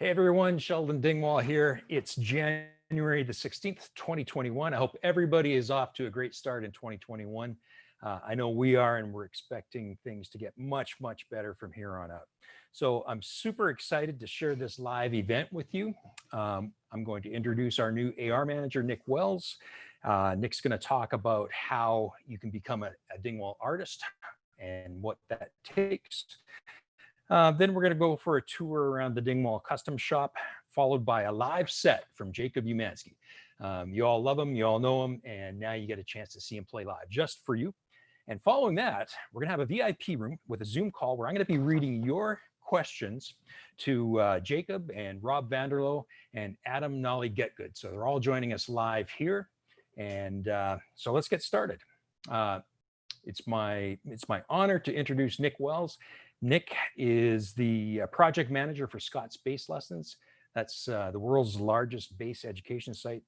Hey everyone, Sheldon Dingwall here. It's January the 16th, 2021. I hope everybody is off to a great start in 2021. I know we are, and we're expecting things to get much, much better from here on out. So I'm super excited to share this live event with you. I'm going to introduce our new AR manager, Nick Wells. Nick's going to talk about how you can become a Dingwall artist and what that takes. Then we're going to go for a tour around the Dingwall Custom Shop, followed by a live set from Jacob Umansky. You all love him, you all know him, and now you get a chance to see him play live just for you. And following that, we're going to have a VIP room with a Zoom call where I'm going to be reading your questions to Jacob and Rob Vanderloo and Adam Nolly Getgood. So they're all joining us live here. And so let's get started. It's my honor to introduce Nick Wells. Nick is the project manager for Scott's Bass Lessons. That's the world's largest bass education site.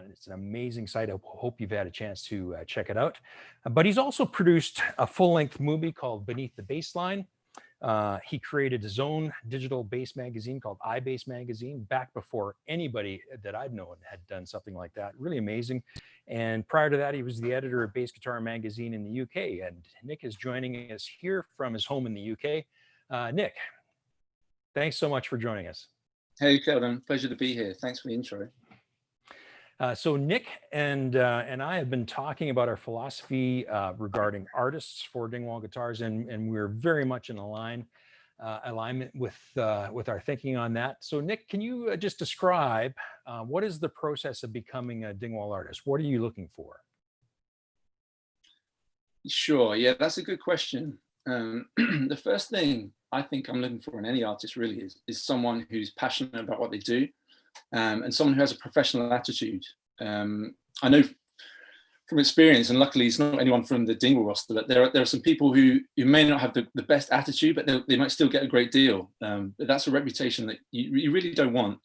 It's an amazing site. I hope you've had a chance to check it out. But he's also produced a full-length movie called Beneath the Bassline. He created his own digital bass magazine called iBass Magazine back before anybody that I'd known had done something like that. Really amazing. And prior to that, he was the editor of Bass Guitar Magazine in the UK. And Nick is joining us here from his home in the UK. Nick, thanks so much for joining us. Hey, Sheldon, pleasure to be here. Thanks for the intro. So Nick and I have been talking about our philosophy regarding artists for Dingwall guitars, and we're very much in alignment with our thinking on that. So Nick, can you just describe what is the process of becoming a Dingwall artist? What are you looking for? Sure, yeah, that's a good question. The first thing I think I'm looking for in any artist really is someone who's passionate about what they do. And someone who has a professional attitude. I know from experience, and luckily it's not anyone from the Dingwall roster, that there are some people who may not have the best attitude, but they might still get a great deal. But that's a reputation that you really don't want.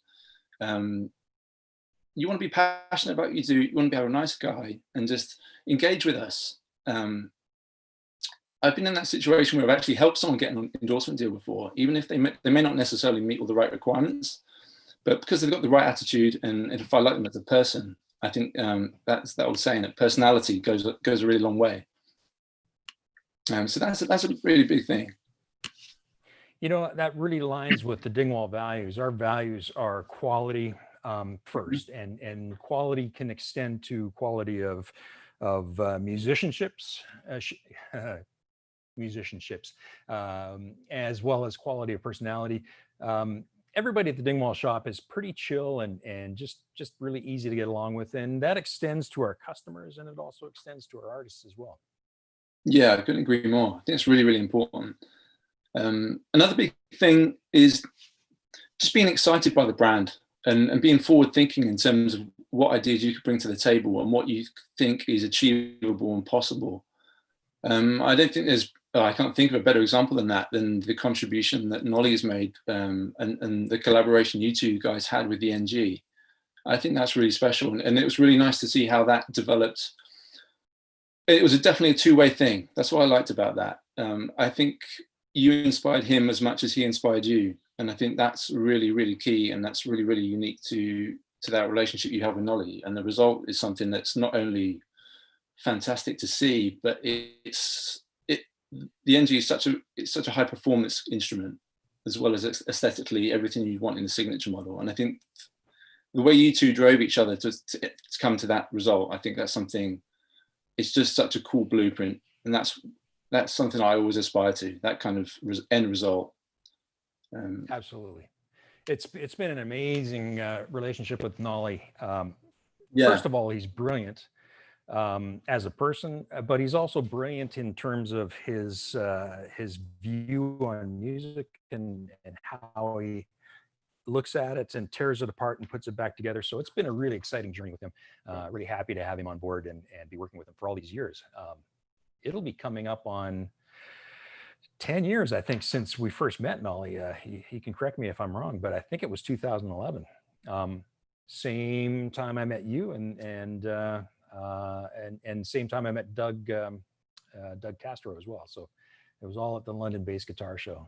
You want to be passionate about what you do. You want to be a nice guy and just engage with us. I've been in that situation where I've actually helped someone get an endorsement deal before, even if they may not necessarily meet all the right requirements. But because they've got the right attitude, and if I like them as a person, I think that's that old saying that personality goes a really long way. So that's a really big thing. You know, that really aligns with the Dingwall values. Our values are quality first, and quality can extend to quality of musicianships, as well as quality of personality. Everybody at the Dingwall shop is pretty chill and just really easy to get along with. And that extends to our customers, and it also extends to our artists as well. Yeah, I couldn't agree more. I think it's really, really important. Another big thing is just being excited by the brand and being forward thinking in terms of what ideas you could bring to the table and what you think is achievable and possible. I don't think I can't think of a better example than the contribution that Nolly's made and the collaboration you two guys had with the NG. I think that's really special. And it was really nice to see how that developed. It was definitely a two-way thing. That's what I liked about that. I think you inspired him as much as he inspired you. And I think that's really, really key. And that's really, really unique to that relationship you have with Nolly. And the result is something that's not only fantastic to see, but the NG is such a high performance instrument, as well as aesthetically everything you want in the signature model. And I think the way you two drove each other to come to that result, I think that's something. It's just such a cool blueprint, and that's something I always aspire to. That kind of end result. Absolutely, it's been an amazing relationship with Nolly. Yeah. First of all, he's brilliant as a person, but he's also brilliant in terms of his view on music and how he looks at it and tears it apart and puts it back together. So it's been a really exciting journey with him. Really happy to have him on board and be working with him for all these years. It'll be coming up on 10 years, I think, since we first met Nolly. He can correct me if I'm wrong, but I think it was 2011. Same time I met you, and same time I met Doug Castro as well. So it was all at the London Bass Guitar Show.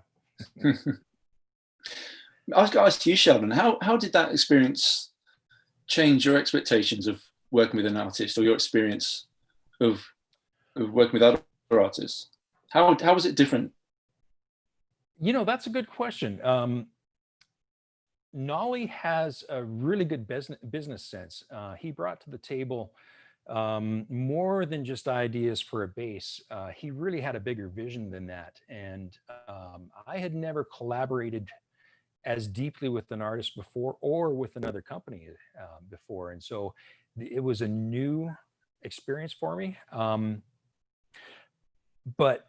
I was going to ask you, Sheldon, how did that experience change your expectations of working with an artist, or your experience of working with other artists? How was it different? That's a good question. Nolly has a really good business sense. He brought to the table more than just ideas for a bass. He really had a bigger vision than that. And I had never collaborated as deeply with an artist before, or with another company before. And so it was a new experience for me. But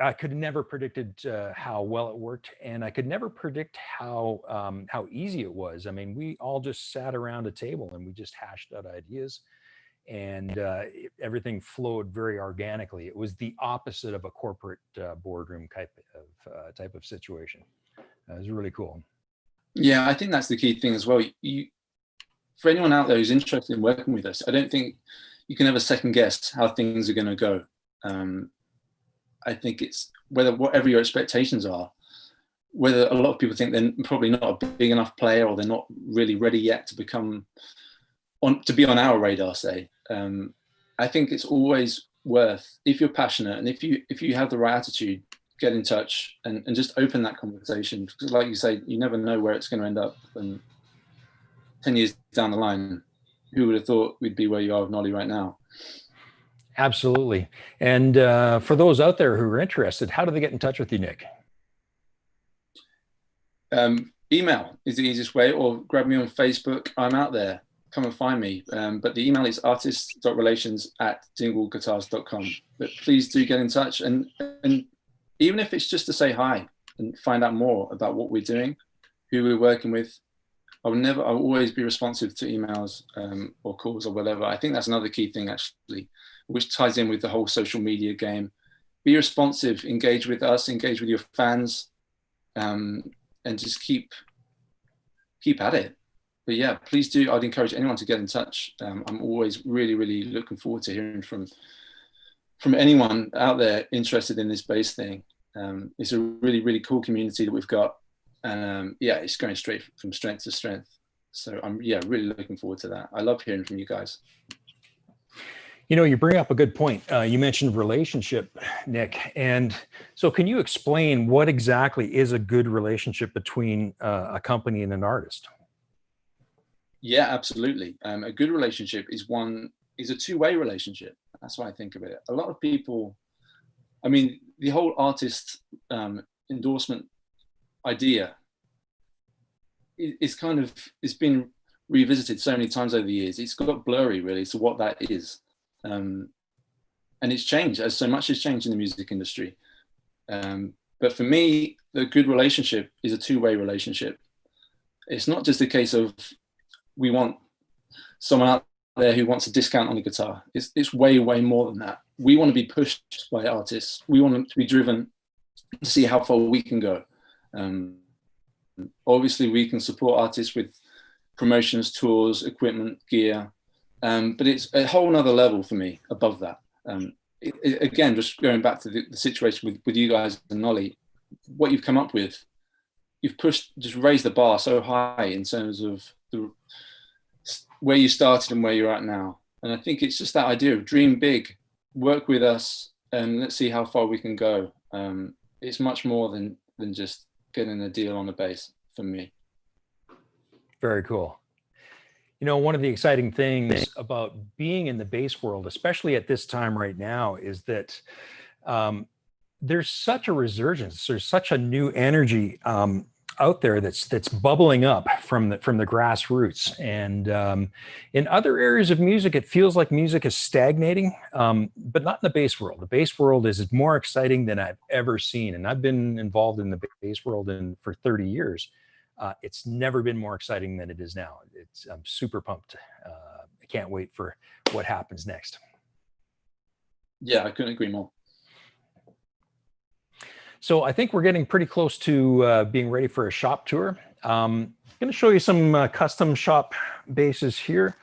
I could never predicted how well it worked, and I could never predict how easy it was. I mean, we all just sat around a table and we just hashed out ideas, and everything flowed very organically. It was the opposite of a corporate boardroom type of situation. It was really cool. Yeah, I think that's the key thing as well. For anyone out there who's interested in working with us, I don't think you can ever second guess how things are going to go. I think it's whatever your expectations are, whether a lot of people think they're probably not a big enough player, or they're not really ready yet to be on our radar, say. I think it's always worth, if you're passionate and if you have the right attitude, get in touch and just open that conversation, because like you say, you never know where it's going to end up. And 10 years down the line, who would have thought we'd be where you are with Nolly right now? Absolutely. And for those out there who are interested, how do they get in touch with you, Nick? Email is the easiest way, or grab me on Facebook. I'm out there. Come and find me. But the email is artist.relations@dingwallguitars.com. But please do get in touch. And even if it's just to say hi and find out more about what we're doing, who we're working with, I'll always be responsive to emails or calls or whatever. I think that's another key thing, actually, which ties in with the whole social media game. Be responsive, engage with us, engage with your fans, and just keep at it. But yeah, please do. I'd encourage anyone to get in touch. I'm always really, really looking forward to hearing from anyone out there interested in this bass thing. It's a really, really cool community that we've got. And yeah, it's going straight from strength to strength. So I'm really looking forward to that. I love hearing from you guys. You bring up a good point. You mentioned relationship, Nick. And so can you explain what exactly is a good relationship between a company and an artist? Yeah, absolutely. A good relationship is a two-way relationship. That's why I think of it. A lot of people, I mean, the whole artist endorsement idea it's been revisited so many times over the years. It's got blurry really to what that is. And it's changed, as so much has changed in the music industry. But for me, the good relationship is a two-way relationship. It's not just a case of we want someone out there who wants a discount on the guitar. It's way, way more than that. We want to be pushed by artists. We want them to be driven to see how far we can go. Obviously, we can support artists with promotions, tours, equipment, gear. But it's a whole nother level for me above that. Again, just going back to the situation with you guys and Nolly, what you've come up with, you've just raised the bar so high in terms of where you started and where you're at now. And I think it's just that idea of dream big, work with us, and let's see how far we can go. It's much more than just getting a deal on the bass for me. Very cool. One of the exciting things about being in the bass world, especially at this time right now, is that there's such a resurgence. There's such a new energy out there that's bubbling up from the grassroots. And in other areas of music, it feels like music is stagnating, but not in the bass world. The bass world is more exciting than I've ever seen, and I've been involved in the bass world for 30 years. It's never been more exciting than it is now. I'm super pumped. I can't wait for what happens next. Yeah, I couldn't agree more. So I think we're getting pretty close to being ready for a shop tour. I'm going to show you some custom shop basses here.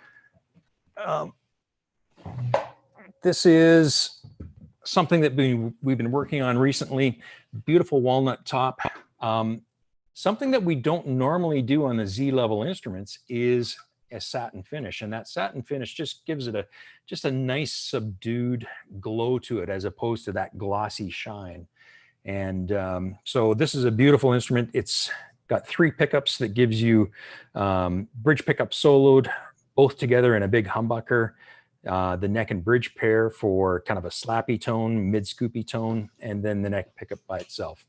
This is something that we've been working on recently. Beautiful walnut top. Something that we don't normally do on the Z level instruments is a satin finish, and that satin finish just gives it a nice subdued glow to it, as opposed to that glossy shine. And so this is a beautiful instrument. It's got 3 pickups that gives you bridge pickup soloed both together in a big humbucker, the neck and bridge pair for kind of a slappy tone, mid scoopy tone, and then the neck pickup by itself.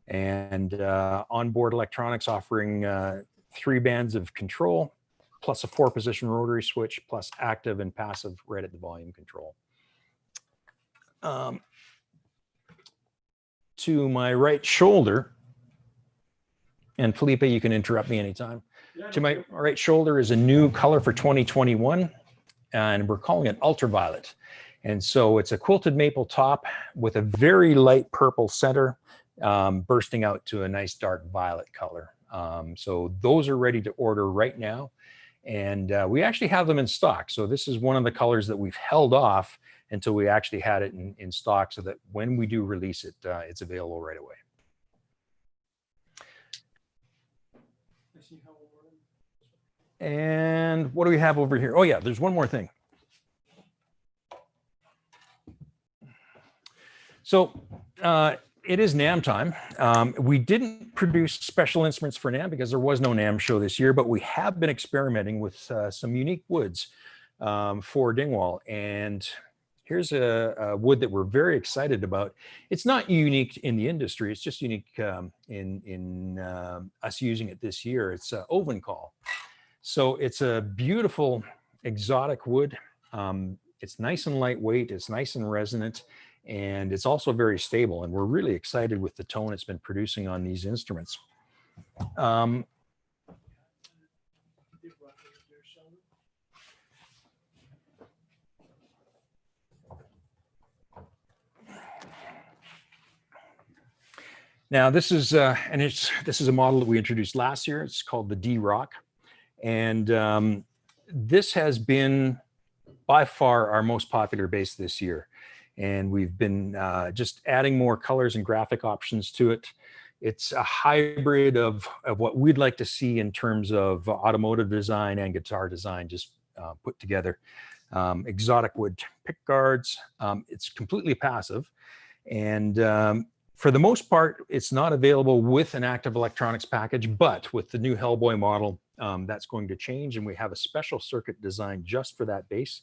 And onboard electronics offering 3 bands of control, plus a 4-position rotary switch, plus active and passive right at the volume control. To my right shoulder, and Felipe, you can interrupt me anytime. Yeah, to my right shoulder is a new color for 2021, and we're calling it Ultraviolet. And so it's a quilted maple top with a very light purple center, bursting out to a nice dark violet color. So those are ready to order right now. And we actually have them in stock. So this is one of the colors that we've held off until we actually had it in stock, so that when we do release it, it's available right away. And what do we have over here? Oh yeah, there's one more thing. So it is NAMM time. We didn't produce special instruments for NAMM because there was no NAMM show this year, but we have been experimenting with some unique woods for Dingwall. And here's a wood that we're very excited about. It's not unique in the industry. It's just unique in us using it this year. It's Ovencall. So it's a beautiful exotic wood. It's nice and lightweight. It's nice and resonant. And it's also very stable. And we're really excited with the tone it's been producing on these instruments. Now this is this is a model that we introduced last year. It's called the D-Rock, and this has been by far our most popular bass this year. And we've been just adding more colors and graphic options to it. It's a hybrid of what we'd like to see in terms of automotive design and guitar design, just put together. Exotic wood pick guards. It's completely passive, and for the most part, it's not available with an active electronics package, but with the new Hellboy model, that's going to change, and we have a special circuit designed just for that bass.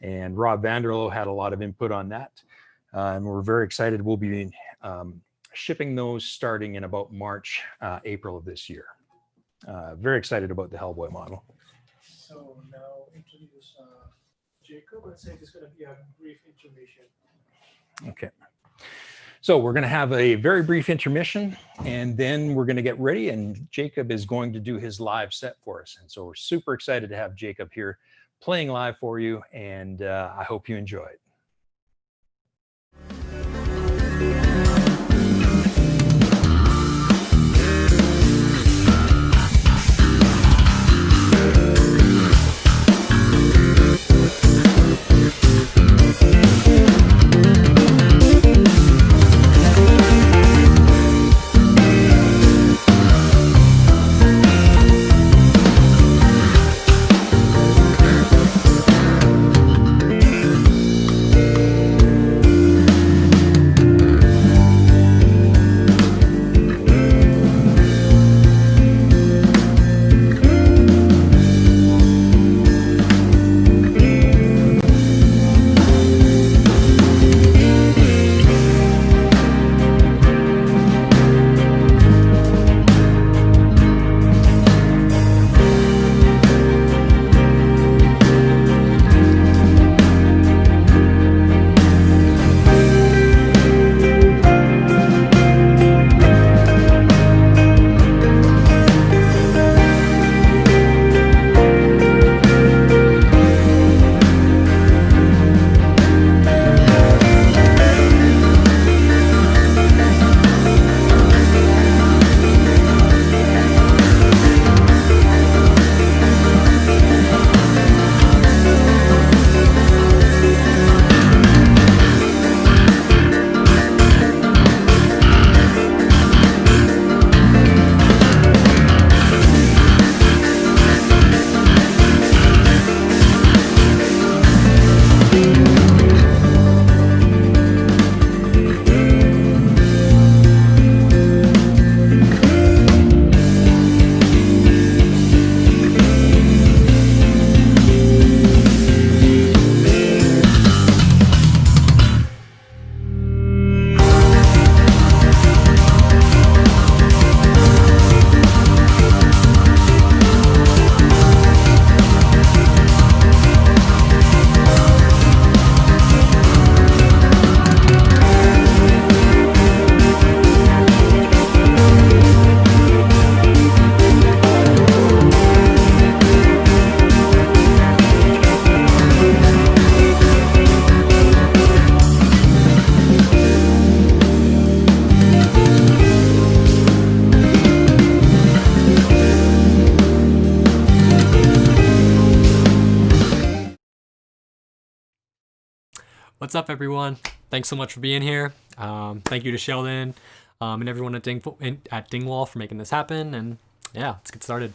And Rob Vanderlo had a lot of input on that, and we're very excited. We'll be shipping those starting in about March, April of this year. Very excited about the Hellboy model. So now introduce Jacob. Let's say it's going to be a brief intermission. Okay. So we're going to have a very brief intermission, and then we're going to get ready, and Jacob is going to do his live set for us. And so we're super excited to have Jacob here playing live for you, and I hope you enjoy it. What's up, everyone? Thanks so much for being here. Thank you to Sheldon and everyone at Dingwall for making this happen. And yeah, let's get started.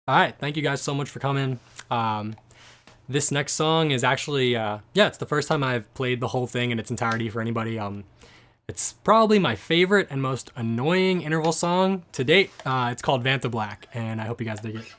All right, thank you guys so much for coming. This next song is actually, yeah, it's the first time I've played the whole thing in its entirety for anybody. It's probably my favorite and most annoying interval song to date. It's called Vanta Black, and I hope you guys dig it.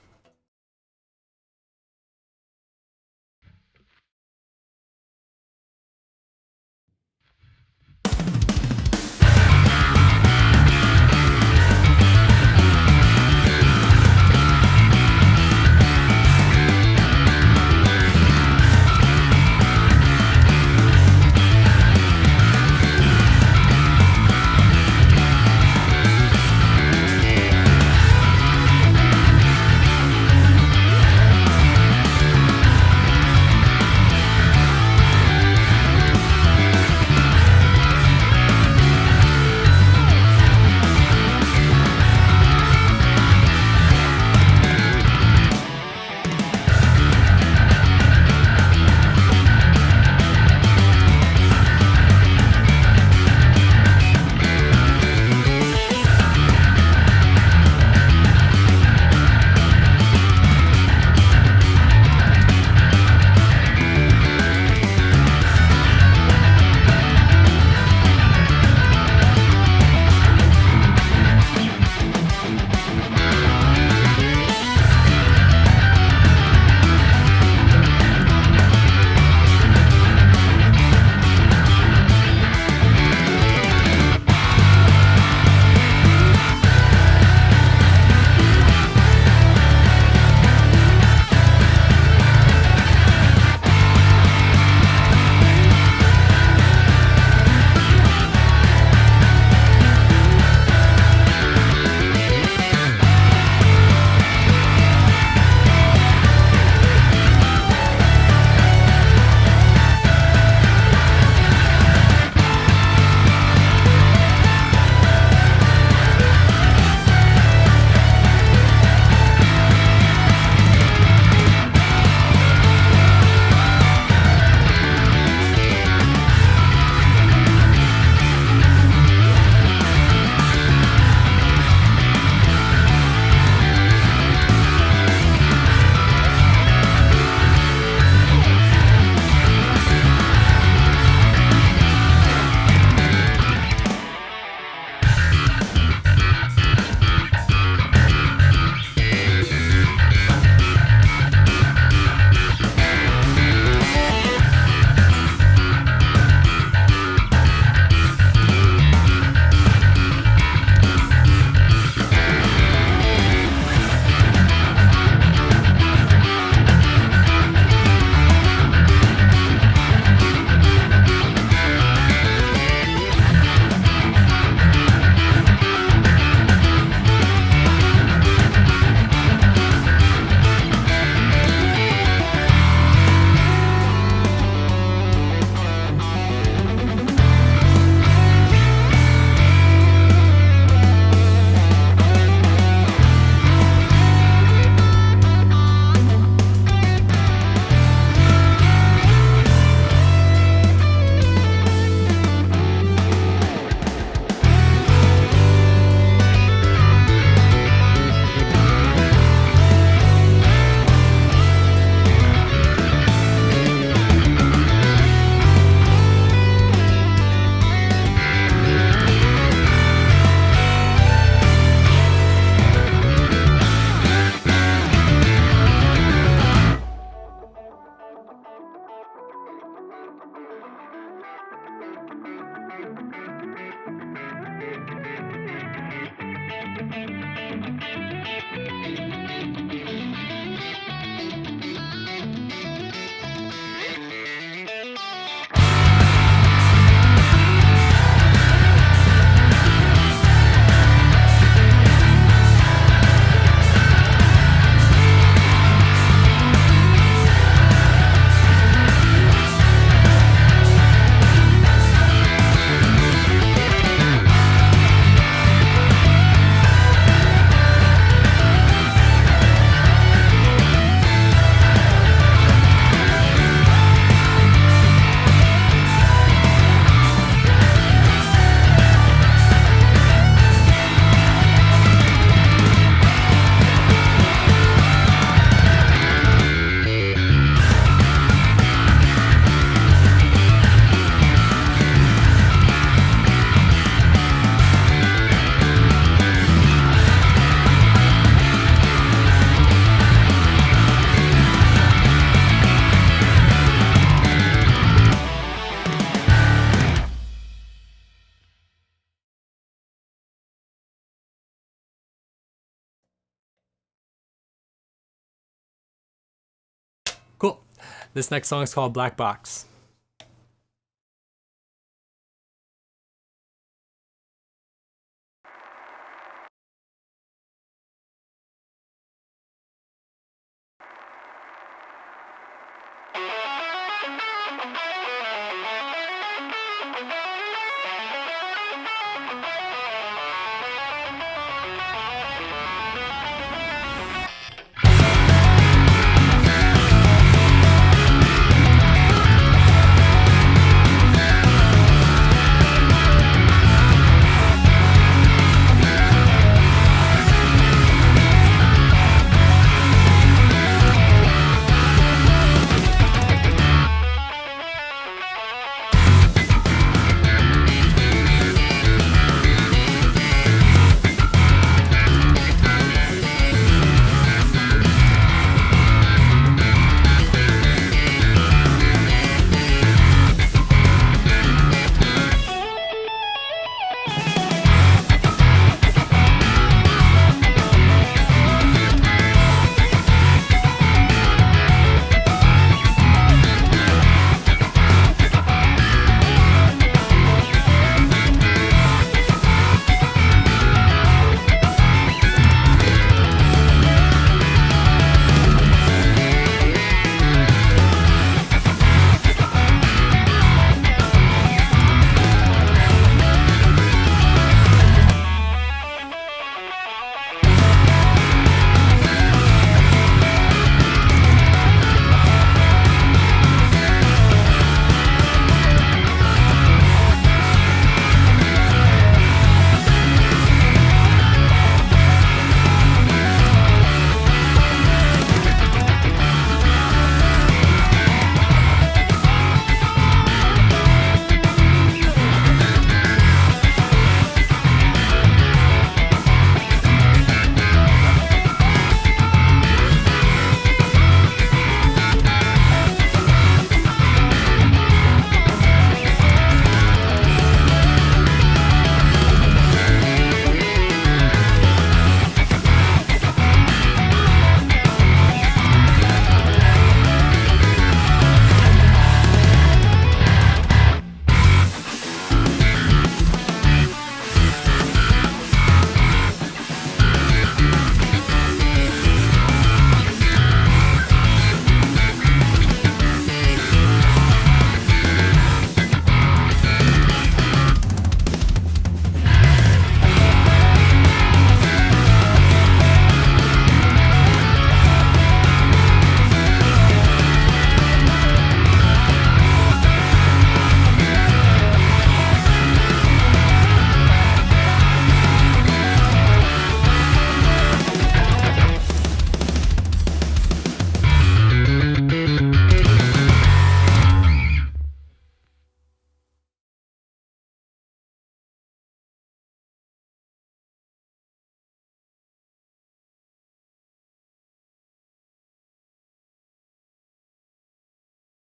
This next song is called Black Box.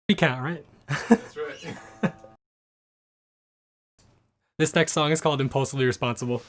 Recount, right? That's right. This next song is called Impulsively Responsible.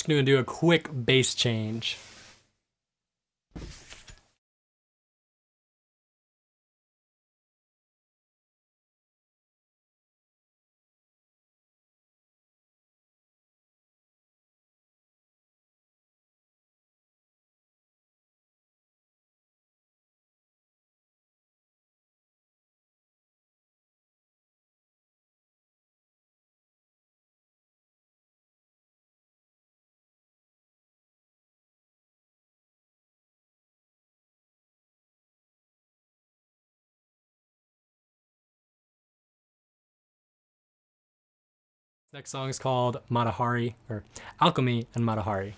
Just gonna do a quick bass change. Next song is called Matahari, or Alchemy and Matahari.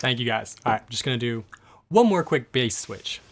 Thank you guys. All right, I'm just gonna do one more quick bass switch.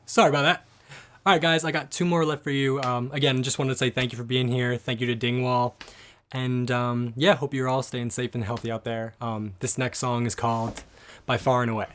Sorry about that. All right, guys, I got 2 more left for you. Again, just wanted to say thank you for being here. Thank you to Dingwall. And yeah, hope you're all staying safe and healthy out there. This next song is called By Far and Away.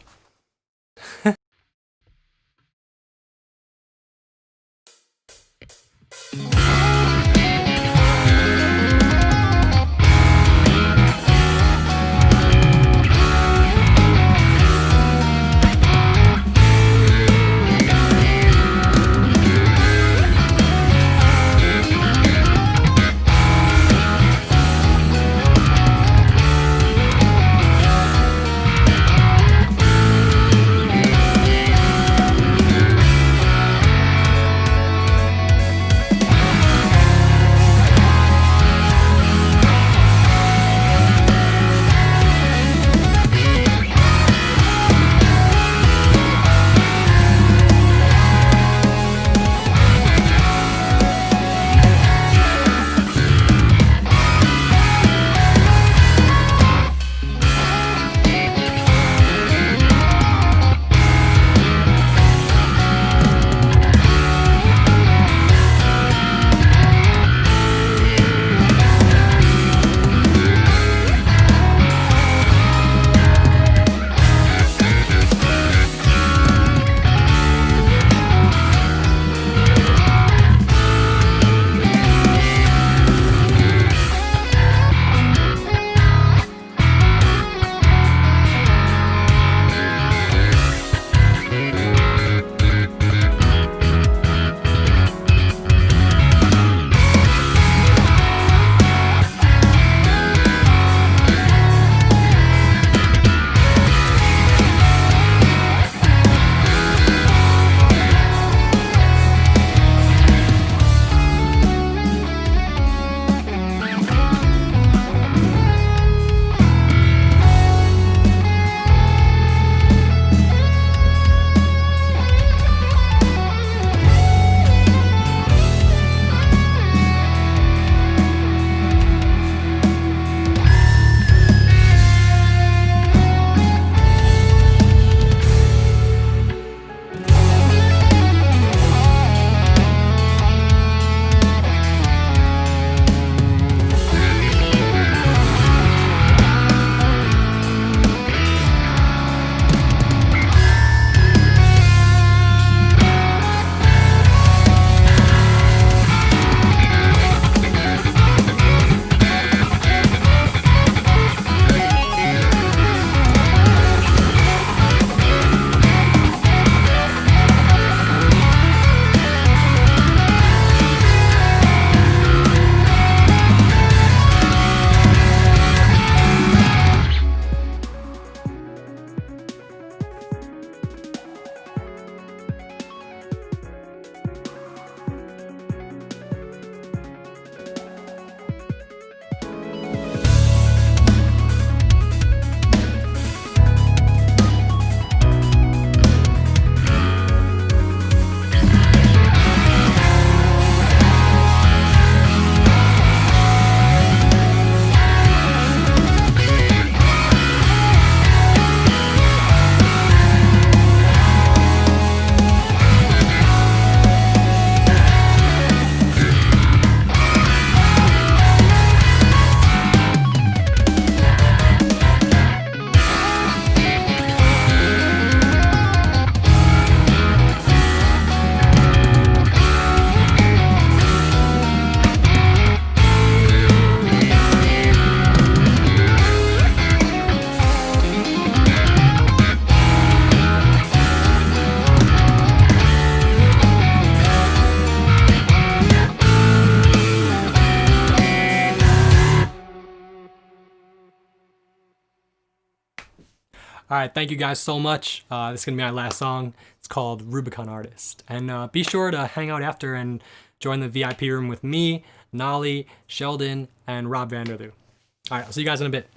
All right, thank you guys so much. This is going to be my last song. It's called Rubicon Artist. And be sure to hang out after and join the VIP room with me, Nolly, Sheldon, and Rob Vanderloo. All right, I'll see you guys in a bit.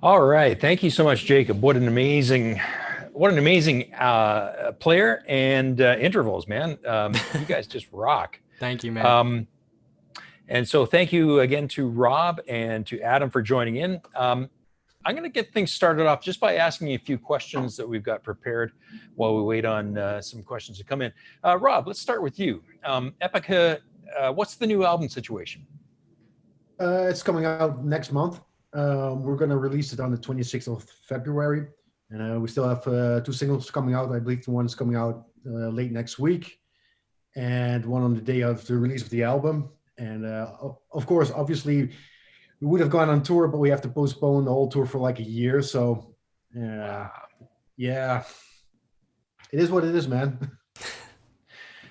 All right. Thank you so much, Jacob. What an amazing player and intervals, man. You guys just rock. Thank you, man. And so thank you again to Rob and to Adam for joining in. I'm going to get things started off just by asking you a few questions that we've got prepared while we wait on some questions to come in. Rob, let's start with you. Epica, what's the new album situation? It's coming out next month. We're going to release it on the 26th of February. And we still have 2 singles coming out. I believe the one's coming out late next week, and one on the day of the release of the album. And of course, obviously, we would have gone on tour, but we have to postpone the whole tour for like a year. So, yeah, it is what it is, man.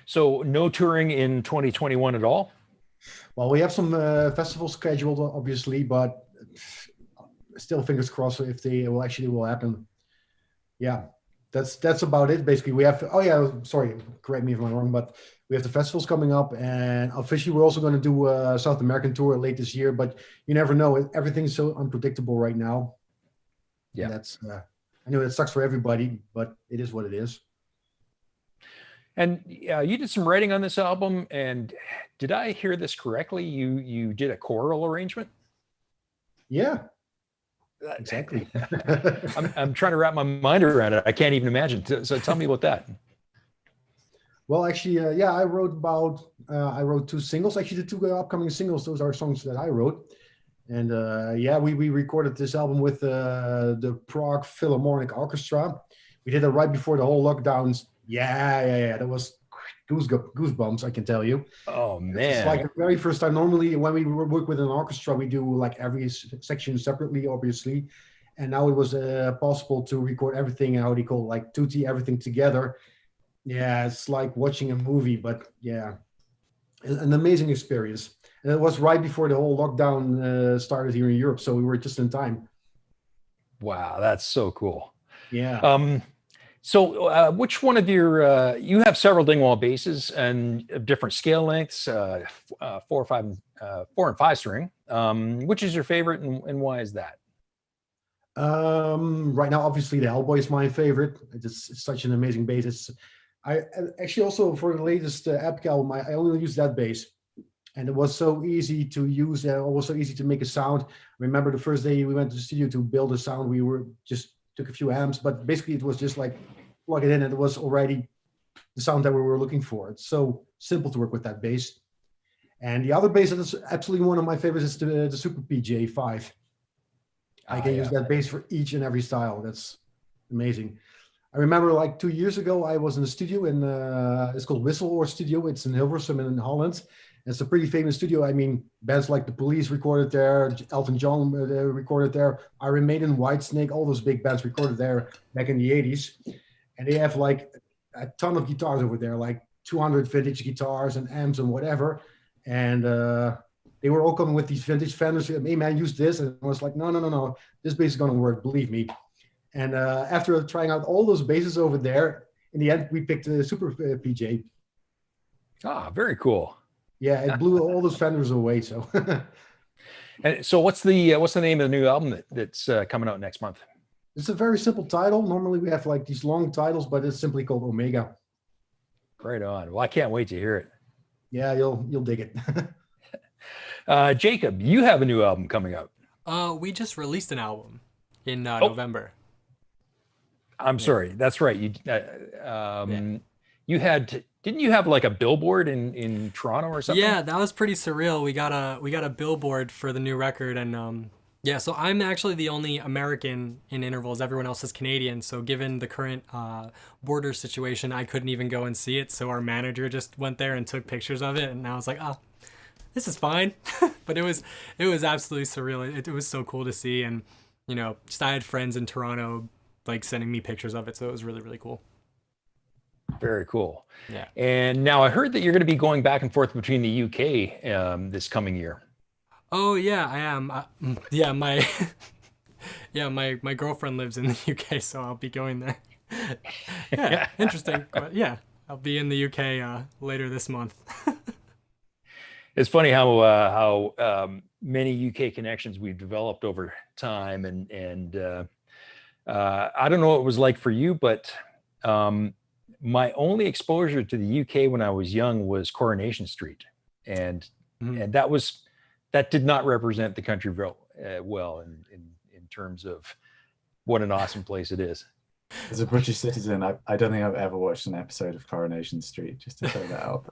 So no touring in 2021 at all? Well, we have some festivals scheduled, obviously, but still fingers crossed if they will happen. Yeah, that's about it. Basically, we have. Oh yeah, sorry, correct me if I'm wrong, but we have the festivals coming up, and officially we're also going to do a South American tour late this year. But you never know; everything's so unpredictable right now. Yeah, and that's. I know it sucks for everybody, but it is what it is. And you did some writing on this album, and did I hear this correctly? You did a choral arrangement? Yeah, exactly. I'm trying to wrap my mind around it. I can't even imagine. So tell me about that. Well, actually, I wrote 2 singles. Actually, the 2 upcoming singles, those are songs that I wrote. And we recorded this album with the Prague Philharmonic Orchestra. We did it right before the whole lockdowns. Yeah. That was goosebumps, I can tell you. Oh, man. It's like the very first time. Normally, when we work with an orchestra, we do like every section separately, obviously. And now it was possible to record everything, how do you call it, like tutti, everything together. Yeah, it's like watching a movie, but yeah, an amazing experience. And it was right before the whole lockdown started here in Europe, so we were just in time. Wow, that's so cool. Yeah. So which one of your, you have several Dingwall basses and of different scale lengths, 4 and 5 string. Which is your favorite and why is that? Right now, obviously, the Hellboy is my favorite. It's such an amazing bass. I actually also for the latest Epic album, I only used that bass, and it was so easy to use. It was so easy to make a sound. Remember the first day we went to the studio to build a sound, we were just took a few amps, but basically it was just like plug it in, and it was already the sound that we were looking for. It's so simple to work with that bass. And the other bass that is absolutely one of my favorites is the Super PJ5. I can use that bass for each and every style. That's amazing. I remember like 2 years ago, I was in the studio in, it's called Whistle Studio. It's in Hilversum in Holland. It's a pretty famous studio. I mean, bands like The Police recorded there, Elton John recorded there, Iron Maiden, Whitesnake, all those big bands recorded there back in the 80s. And they have like a ton of guitars over there, like 200 vintage guitars and amps and whatever. And they were all coming with these vintage Fenders. Hey man, use this. And I was like, no. This bass is going to work, believe me. And after trying out all those basses over there, in the end, we picked the Super PJ. Ah, very cool. Yeah, it blew all those Fenders away. So, and so what's the name of the new album that's coming out next month? It's a very simple title. Normally we have like these long titles, but it's simply called Omega. Right on. Well, I can't wait to hear it. Yeah, you'll dig it. Jacob, you have a new album coming out. We just released an album in November. I'm sorry. That's right. You had, didn't you have like a billboard in Toronto or something? Yeah, that was pretty surreal. We got a billboard for the new record, and so I'm actually the only American in Intervals. Everyone else is Canadian. So given the current border situation, I couldn't even go and see it. So our manager just went there and took pictures of it, and I was like, oh, this is fine. But it was absolutely surreal. It was so cool to see, and just I had friends in Toronto like sending me pictures of it, so it was really, really cool. Very cool. Yeah. And now I heard that you're going to be going back and forth between the UK this coming year. Oh yeah, I am. My girlfriend lives in the UK, so I'll be going there. Yeah, interesting. But yeah, I'll be in the UK later this month. It's funny how many UK connections we've developed over time, and I don't know what it was like for you, but my only exposure to the UK when I was young was Coronation Street, and and that did not represent the country well in terms of what an awesome place it is. As a British citizen, I don't think I've ever watched an episode of Coronation Street, just to throw that out.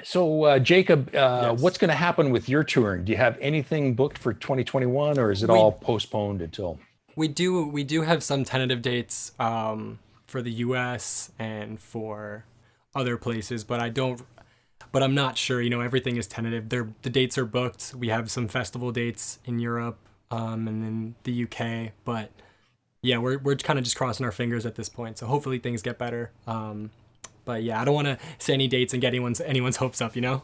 So Jacob, Yes. what's going to happen with your touring? Do you have anything booked for 2021, or is it all postponed until? We do have some tentative dates for the US and for other places, but I'm not sure. You know, everything is tentative. The dates are booked. We have some festival dates in Europe and in the UK, but yeah, we're kind of just crossing our fingers at this point. So hopefully things get better. But yeah, I don't want to say any dates and get anyone's hopes up, you know.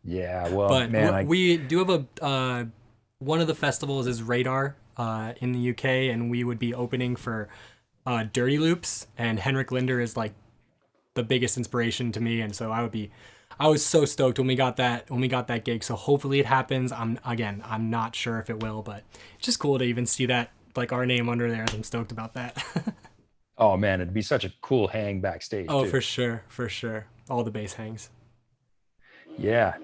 Yeah, well, But man, we do have a one of the festivals is Radar in the UK, and we would be opening for Dirty Loops, and Henrik Linder is like the biggest inspiration to me, and so I was so stoked when we got that gig. So hopefully it happens. I'm not sure if it will, but it's just cool to even see that, like, our name under there. I'm stoked about that. oh man, it'd be such a cool hang backstage. Oh, too. for sure. All the bass hangs. Yeah,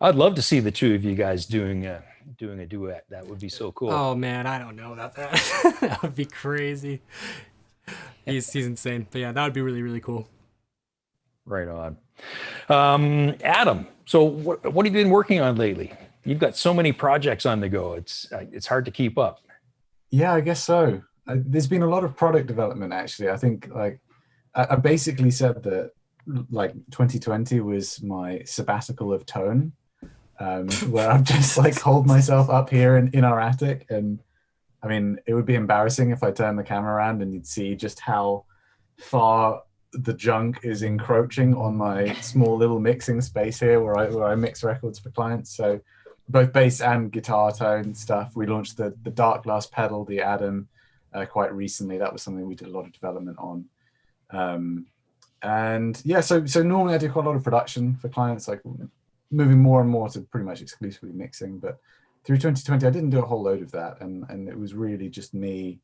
I'd love to see the two of you guys doing a duet. That would be so cool. Oh man, I don't know about that. That would be crazy. He's insane. But yeah, that would be really, really cool. Right on. Adam, so what have you been working on lately? You've got so many projects on the go. It's hard to keep up. Yeah, I guess so. There's been a lot of product development, actually. I think, like, I basically said that, like, 2020 was my sabbatical of tone, where I've just, like, holed myself up here in our attic. And I mean, it would be embarrassing if I turned the camera around and you'd see just how far the junk is encroaching on my small little mixing space here where I mix records for clients. So both bass and guitar tone stuff. We launched the Dark Glass pedal, the Adam, quite recently. That was something we did a lot of development on. And yeah, so normally I do quite a lot of production for clients, like moving more and more to pretty much exclusively mixing. But through 2020, I didn't do a whole load of that. And it was really just me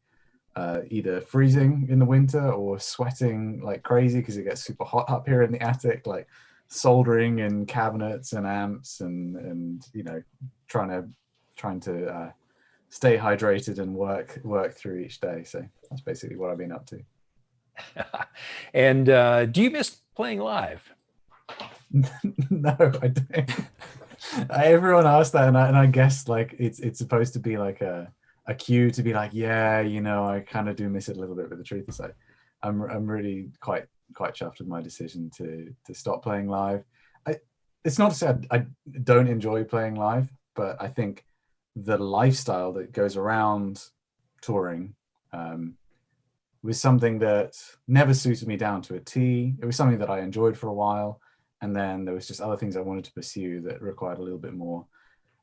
either freezing in the winter or sweating like crazy because it gets super hot up here in the attic, like soldering in cabinets and amps and you know, trying to stay hydrated and work through each day. So that's basically what I've been up to. And do you miss playing live? No, I don't. Everyone asked that, and I guess, like, it's supposed to be like a cue to be like, yeah, you know, I kind of do miss it a little bit. But the truth is, like, I'm really quite chuffed with my decision to stop playing live. It's not to say I don't enjoy playing live, but I think the lifestyle that goes around touring was something that never suited me down to a T. It was something that I enjoyed for a while, and then there was just other things I wanted to pursue that required a little bit more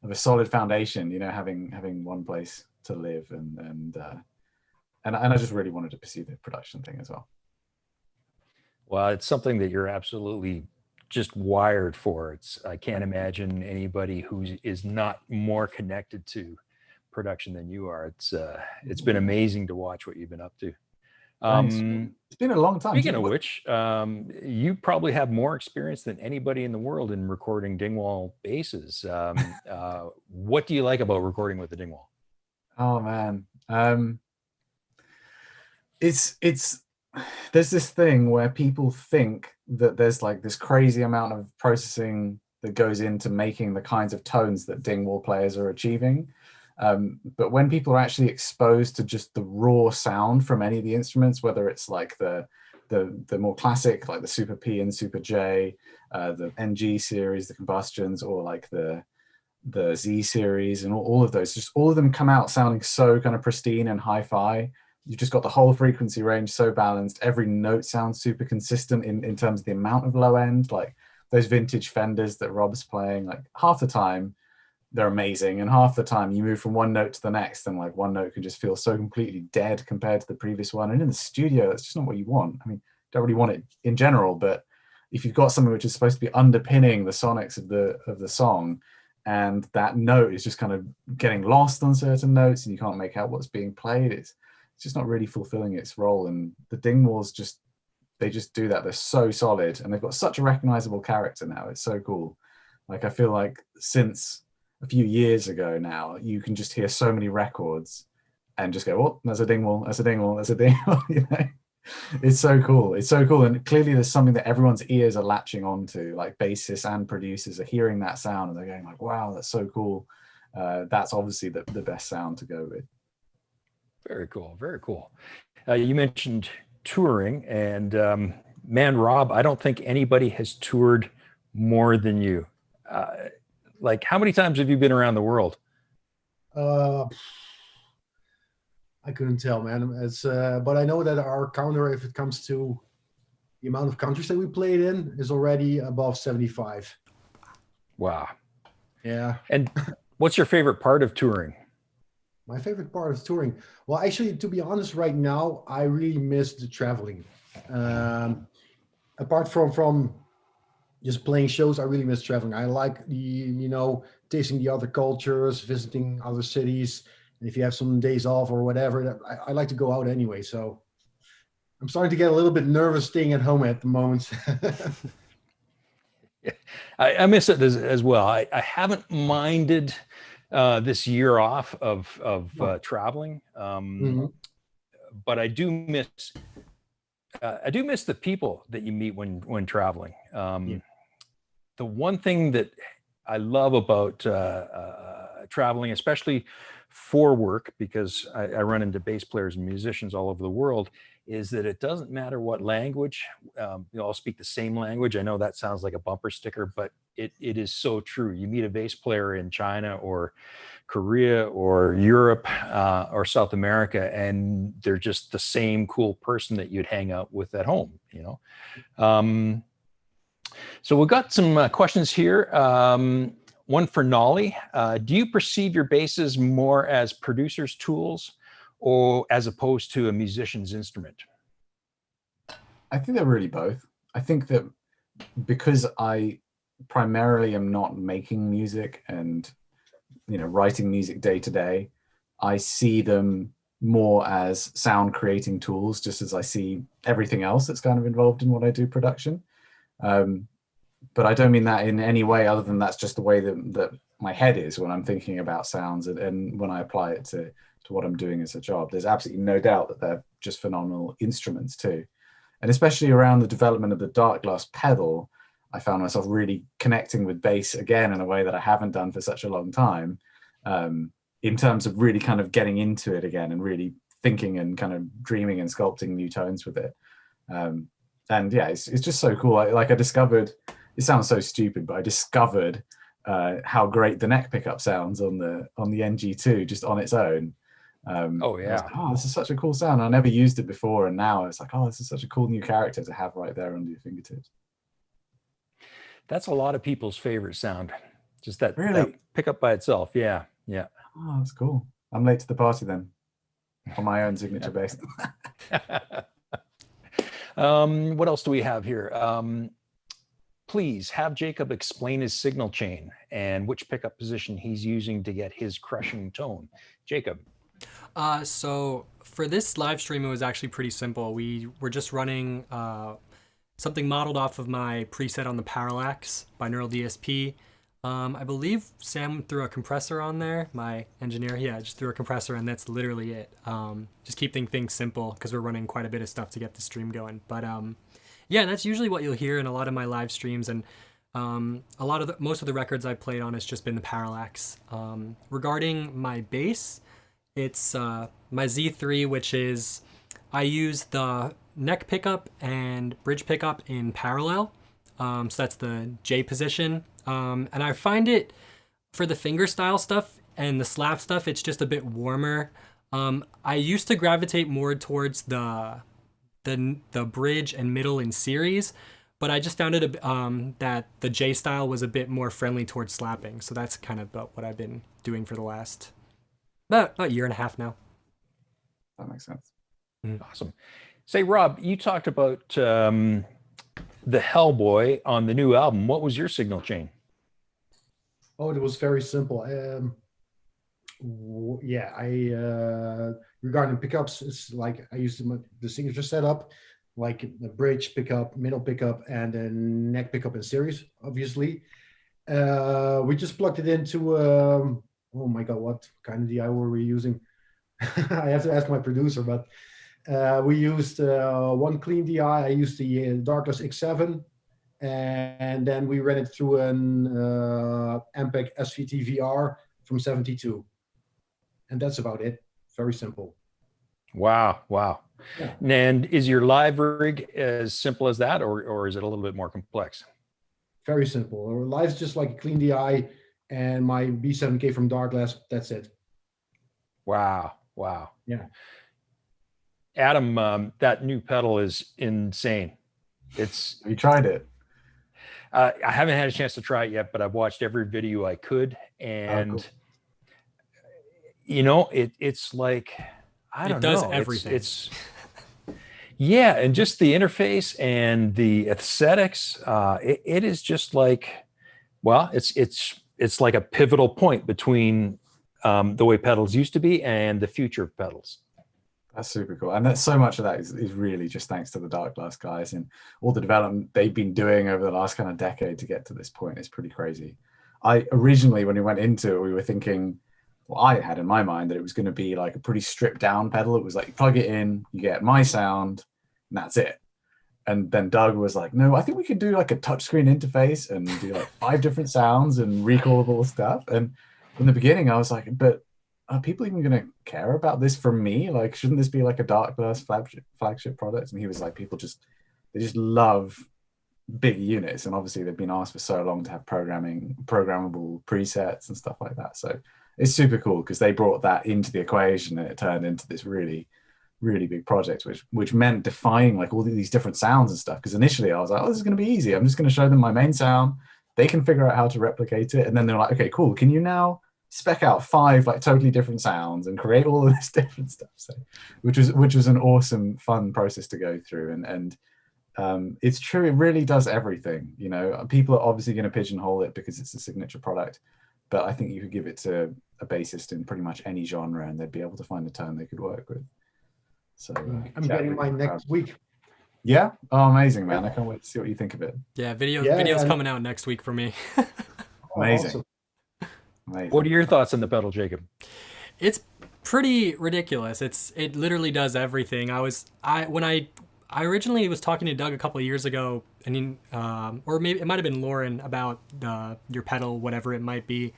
of a solid foundation, you know, having one place to live, and I just really wanted to pursue the production thing as well. Well, it's something that you're absolutely just wired for. I can't imagine anybody who is not more connected to production than you are. It's been amazing to watch what you've been up to. It's been a long time. Speaking of which, you probably have more experience than anybody in the world in recording Dingwall basses. What do you like about recording with the Dingwall? Oh man, it's there's this thing where people think that there's like this crazy amount of processing that goes into making the kinds of tones that Dingwall players are achieving. But when people are actually exposed to just the raw sound from any of the instruments, whether it's like the more classic, like the Super P and Super J, the NG series, the Combustions, or like the Z series, and all of those, just all of them come out sounding so kind of pristine and hi-fi. You've just got the whole frequency range so balanced. Every note sounds super consistent in terms of the amount of low end. Like those vintage Fenders that Rob's playing, like half the time they're amazing, and half the time you move from one note to the next and like one note can just feel so completely dead compared to the previous one. And in the studio, that's just not what you want. I mean, don't really want it in general, but if you've got something which is supposed to be underpinning the sonics of the song, and that note is just kind of getting lost on certain notes and you can't make out what's being played, it's just not really fulfilling its role. And the Dingwalls they just do that. They're so solid, and they've got such a recognizable character now. It's so cool. Like, I feel like since a few years ago now, you can just hear so many records and just go, oh, there's a Dingwall, there's a Dingwall, there's a Dingwall. You know, it's so cool. It's so cool. And clearly there's something that everyone's ears are latching onto, like bassists and producers are hearing that sound and they're going like, wow, that's so cool. That's obviously the best sound to go with. Very cool. Very cool. You mentioned touring, and man, Rob, I don't think anybody has toured more than you. Like, how many times have you been around the world? I couldn't tell, man. It's but I know that our counter, if it comes to the amount of countries that we played in, is already above 75. Wow. Yeah. And what's your favorite part of touring? My favorite part of touring, well, actually, to be honest, right now, I really miss the traveling. Apart from just playing shows, I really miss traveling. I like tasting the other cultures, visiting other cities. And if you have some days off or whatever, I like to go out anyway. So I'm starting to get a little bit nervous staying at home at the moment. I miss it as well. I haven't minded this year off of traveling, but I do miss the people that you meet when traveling. The one thing that I love about traveling, especially for work, because I run into bass players and musicians all over the world, is that it doesn't matter what language, you all speak the same language. I know that sounds like a bumper sticker, but it is so true. You meet a bass player in China or Korea or Europe or South America, and they're just the same cool person that you'd hang out with at home, So we've got some questions here. One for Nolly. Do you perceive your basses more as producers' tools or as opposed to a musician's instrument? I think they're really both. I think that because I primarily am not making music and writing music day to day, I see them more as sound creating tools, just as I see everything else that's kind of involved in what I do production. But I don't mean that in any way other than that's just the way that my head is when I'm thinking about sounds and when I apply it to what I'm doing as a job. There's absolutely no doubt that they're just phenomenal instruments too. And especially around the development of the Dark Glass pedal, I found myself really connecting with bass again in a way that I haven't done for such a long time, in terms of really kind of getting into it again and really thinking and kind of dreaming and sculpting new tones with it. And yeah, it's just so cool. I discovered, it sounds so stupid, but I discovered how great the neck pickup sounds on the NG2 just on its own. Oh yeah. Like, oh, this is such a cool sound. I never used it before, and now it's like, oh, this is such a cool new character to have right there under your fingertips. That's a lot of people's favorite sound. Just that, really? That pickup by itself. Yeah. Yeah. Oh, that's cool. I'm late to the party then on my own signature bass. What else do we have here? Please have Jacob explain his signal chain and which pickup position he's using to get his crushing tone. Jacob. So for this live stream, it was actually pretty simple. We were just running something modeled off of my preset on the Parallax by Neural DSP. I believe Sam threw a compressor on there, my engineer. Yeah, just threw a compressor, and that's literally it. Just keeping things simple because we're running quite a bit of stuff to get the stream going. But yeah, that's usually what you'll hear in a lot of my live streams, and most of the records I've played on has just been the Parallax. Regarding my bass, it's my Z3, which is, I use the neck pickup and bridge pickup in parallel. So that's the J position. And I find it, for the fingerstyle stuff and the slap stuff, it's just a bit warmer. I used to gravitate more towards the bridge and middle in series, but I just found it that the J style was a bit more friendly towards slapping. So that's kind of about what I've been doing for the last about a year and a half now. That makes sense. Awesome. Say, Rob, you talked about the Hellboy on the new album. What was your signal chain? Oh, it was very simple. Yeah, regarding pickups, it's like I used the signature setup, like a bridge pickup, middle pickup, and a neck pickup in series, obviously. We just plugged it into, oh my God, what kind of DI were we using? I have to ask my producer, but we used one clean DI. I used the Darkless X7, and then we ran it through an MPEG SVT VR from 72. And that's about it. Very simple. Wow. Yeah. And is your live rig as simple as that, or is it a little bit more complex? Very simple. Live's just like a clean DI and my B7K from Darkless. That's it. Wow. Yeah. Adam, that new pedal is insane. Have you tried it? I haven't had a chance to try it yet, but I've watched every video I could, and cool. it's like, I don't know. It does everything. It's yeah, and just the interface and the aesthetics. It is just like, well, it's like a pivotal point between the way pedals used to be and the future of pedals. That's super cool. And that's so much of that is really just thanks to the Dark Glass guys and all the development they've been doing over the last kind of decade to get to this point. It's pretty crazy. I originally, when we went into it, we were thinking, well, I had in my mind that it was going to be like a pretty stripped down pedal. It was like you plug it in, you get my sound, and that's it. And then Doug was like, no, I think we could do like a touchscreen interface and do like 5 different sounds and recallable stuff. And in the beginning, I was like, but are people even going to care about this from me? Like, shouldn't this be like a Dark Glass flagship product? And he was like, they just love big units. And obviously they've been asked for so long to have programmable presets and stuff like that. So it's super cool because they brought that into the equation and it turned into this really, really big project, which meant defying like all these different sounds and stuff. Because initially I was like, oh, this is going to be easy. I'm just going to show them my main sound. They can figure out how to replicate it. And then they're like, okay, cool. Can you now spec out 5 like totally different sounds and create all of this different stuff? So, which was an awesome, fun process to go through. And it's true, it really does everything. People are obviously going to pigeonhole it because it's a signature product, but I think you could give it to a bassist in pretty much any genre and they'd be able to find a tone they could work with. So I'm getting mine next week. Yeah. Oh, amazing, man. I can't wait to see what you think of it. Yeah, videos coming out next week for me. Amazing. Awesome. Amazing. What are your thoughts on the pedal, Jacob? It's pretty ridiculous. It literally does everything. When I originally was talking to Doug a couple of years ago, and or maybe it might have been Lauren about your pedal, whatever it might be,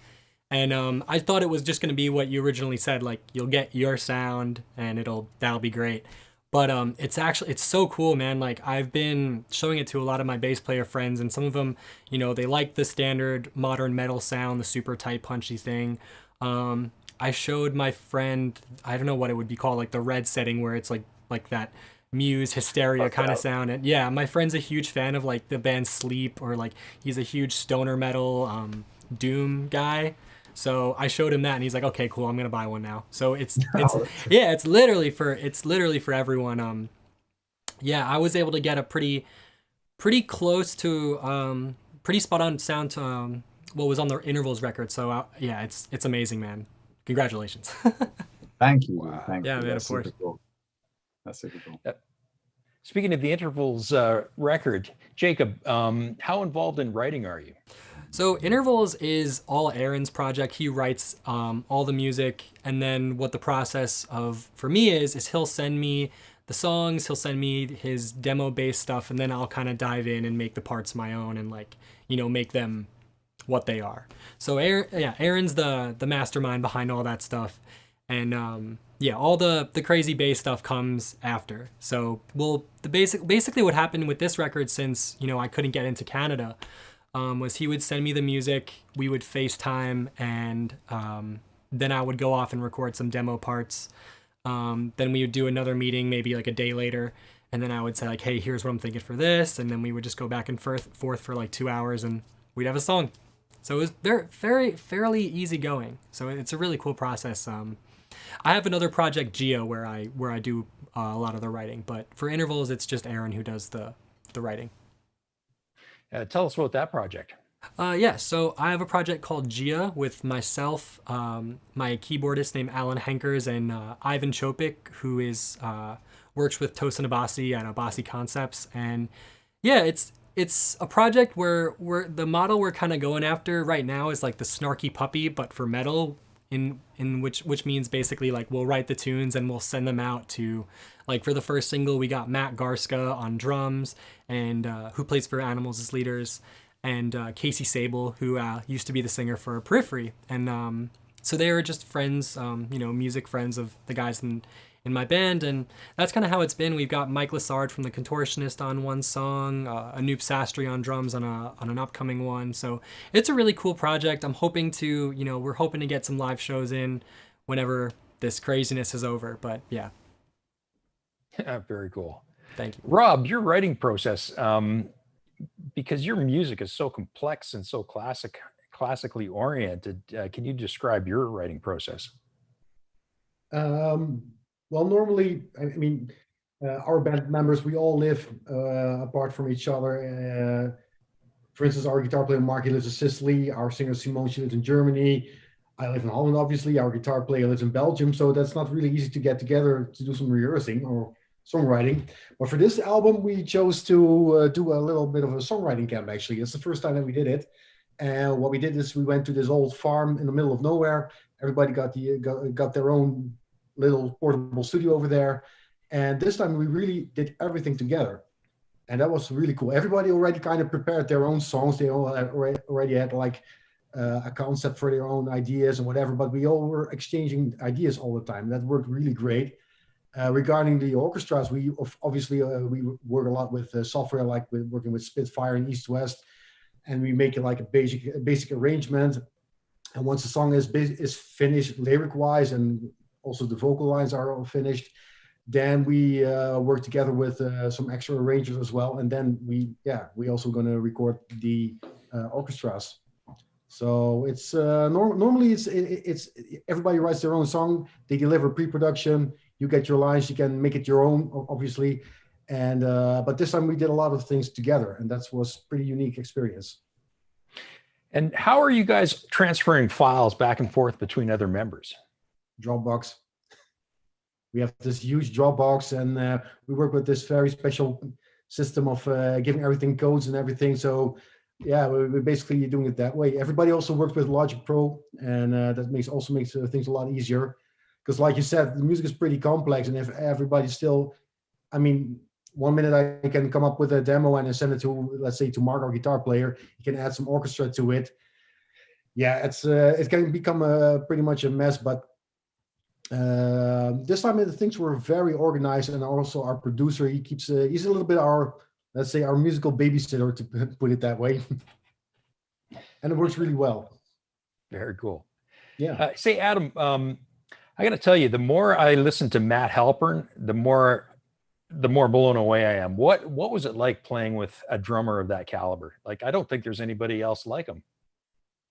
and I thought it was just going to be what you originally said, like you'll get your sound and that'll be great. But it's so cool, man. Like I've been showing it to a lot of my bass player friends, and some of them, they like the standard modern metal sound, the super tight punchy thing. I showed my friend, I don't know what it would be called, like the red setting where it's like that Muse Hysteria kind of sound. And yeah, my friend's a huge fan of like the band Sleep, or like he's a huge stoner metal doom guy. So I showed him that and he's like, okay, cool, I'm gonna buy one now. So it's literally for everyone. Yeah, I was able to get a pretty close to pretty spot on sound to what was on the Intervals record. So yeah, it's amazing, man. Congratulations. Thank you. Wow. Thank yeah, you. man, That's of course. super cool. That's super cool. Speaking of the Intervals record, Jacob, how involved in writing are you? So Intervals is all Aaron's project. He writes all the music, and then what the process for me is he'll send me the songs, he'll send me his demo-based stuff, and then I'll kind of dive in and make the parts my own and make them what they are. So Aaron's the mastermind behind all that stuff, and all the crazy bass stuff comes after. So basically what happened with this record, since I couldn't get into Canada, was he would send me the music, we would FaceTime, and then I would go off and record some demo parts. Then we would do another meeting maybe like a day later, and then I would say like, hey, here's what I'm thinking for this, and then we would just go back and forth for like 2 hours and we'd have a song. So it was fairly easy going. So it's a really cool process. I have another project, Geo, where I do a lot of the writing. But for intervals, it's just Aaron who does the writing. Tell us about that project. Yeah, so I have a project called Gia with myself, my keyboardist named Alan Henkers, and Ivan Chopik, who is works with Tosin Abasi at Abasi Concepts. And yeah, it's a project where the model we're kind of going after right now is like the snarky puppy, but for metal. In which means basically like we'll write the tunes and we'll send them out to, like, for the first single we got Matt Garska on drums, and who plays for Animals as leaders, and Casey Sable, who used to be the singer for Periphery. And so they were just friends, music friends of the guys in my band, and that's kind of how it's been. We've got Mike Lassard from The Contortionist on one song, Anoop Sastry on drums on an upcoming one. So it's a really cool project. I'm hoping to, we're hoping to get some live shows in whenever this craziness is over. But yeah. Very cool. Thank you. Rob, your writing process, because your music is so complex and so classically oriented, can you describe your writing process? Well, normally, I mean, our band members, we all live apart from each other. For instance, our guitar player Marky lives in Sicily. Our singer Simone, she lives in Germany. I live in Holland, obviously. Our guitar player lives in Belgium. So that's not really easy to get together to do some rehearsing or songwriting. But for this album, we chose to do a little bit of a songwriting camp, actually. It's the first time that we did it. And what we did is we went to this old farm in the middle of nowhere. Everybody got their own little portable studio over there. And this time we really did everything together. And that was really cool. Everybody already kind of prepared their own songs. They all already had like a concept for their own ideas and whatever, but we all were exchanging ideas all the time. That worked really great. Regarding the orchestras, we obviously we work a lot with software, like working with Spitfire and East West, and we make it like a basic arrangement. And once the song is finished lyric-wise, and also the vocal lines are all finished, then we work together with some extra arrangers as well. And then we also going to record the orchestras. So it's normally it's everybody writes their own song. They deliver pre-production. You get your lines. You can make it your own, obviously. And but this time we did a lot of things together, and that was pretty unique experience. And how are you guys transferring files back and forth between other members? Dropbox. We have this huge Dropbox, and we work with this very special system of giving everything codes and everything. So yeah, we're basically doing it that way. Everybody also works with Logic Pro, and that makes things a lot easier. Because like you said, the music is pretty complex, and if everybody's still, I mean, 1 minute I can come up with a demo and send it to, let's say, to Mark, our guitar player. He can add some orchestra to it. Yeah, it can become pretty much a mess, but this time the things were very organized, and also our producer, he's a little bit our, let's say, our musical babysitter, to put it that way. And it works really well. Very cool. Yeah. Say, Adam, I got to tell you, the more I listen to Matt Halpern, the more blown away I am. What was it like playing with a drummer of that caliber? Like, I don't think there's anybody else like him.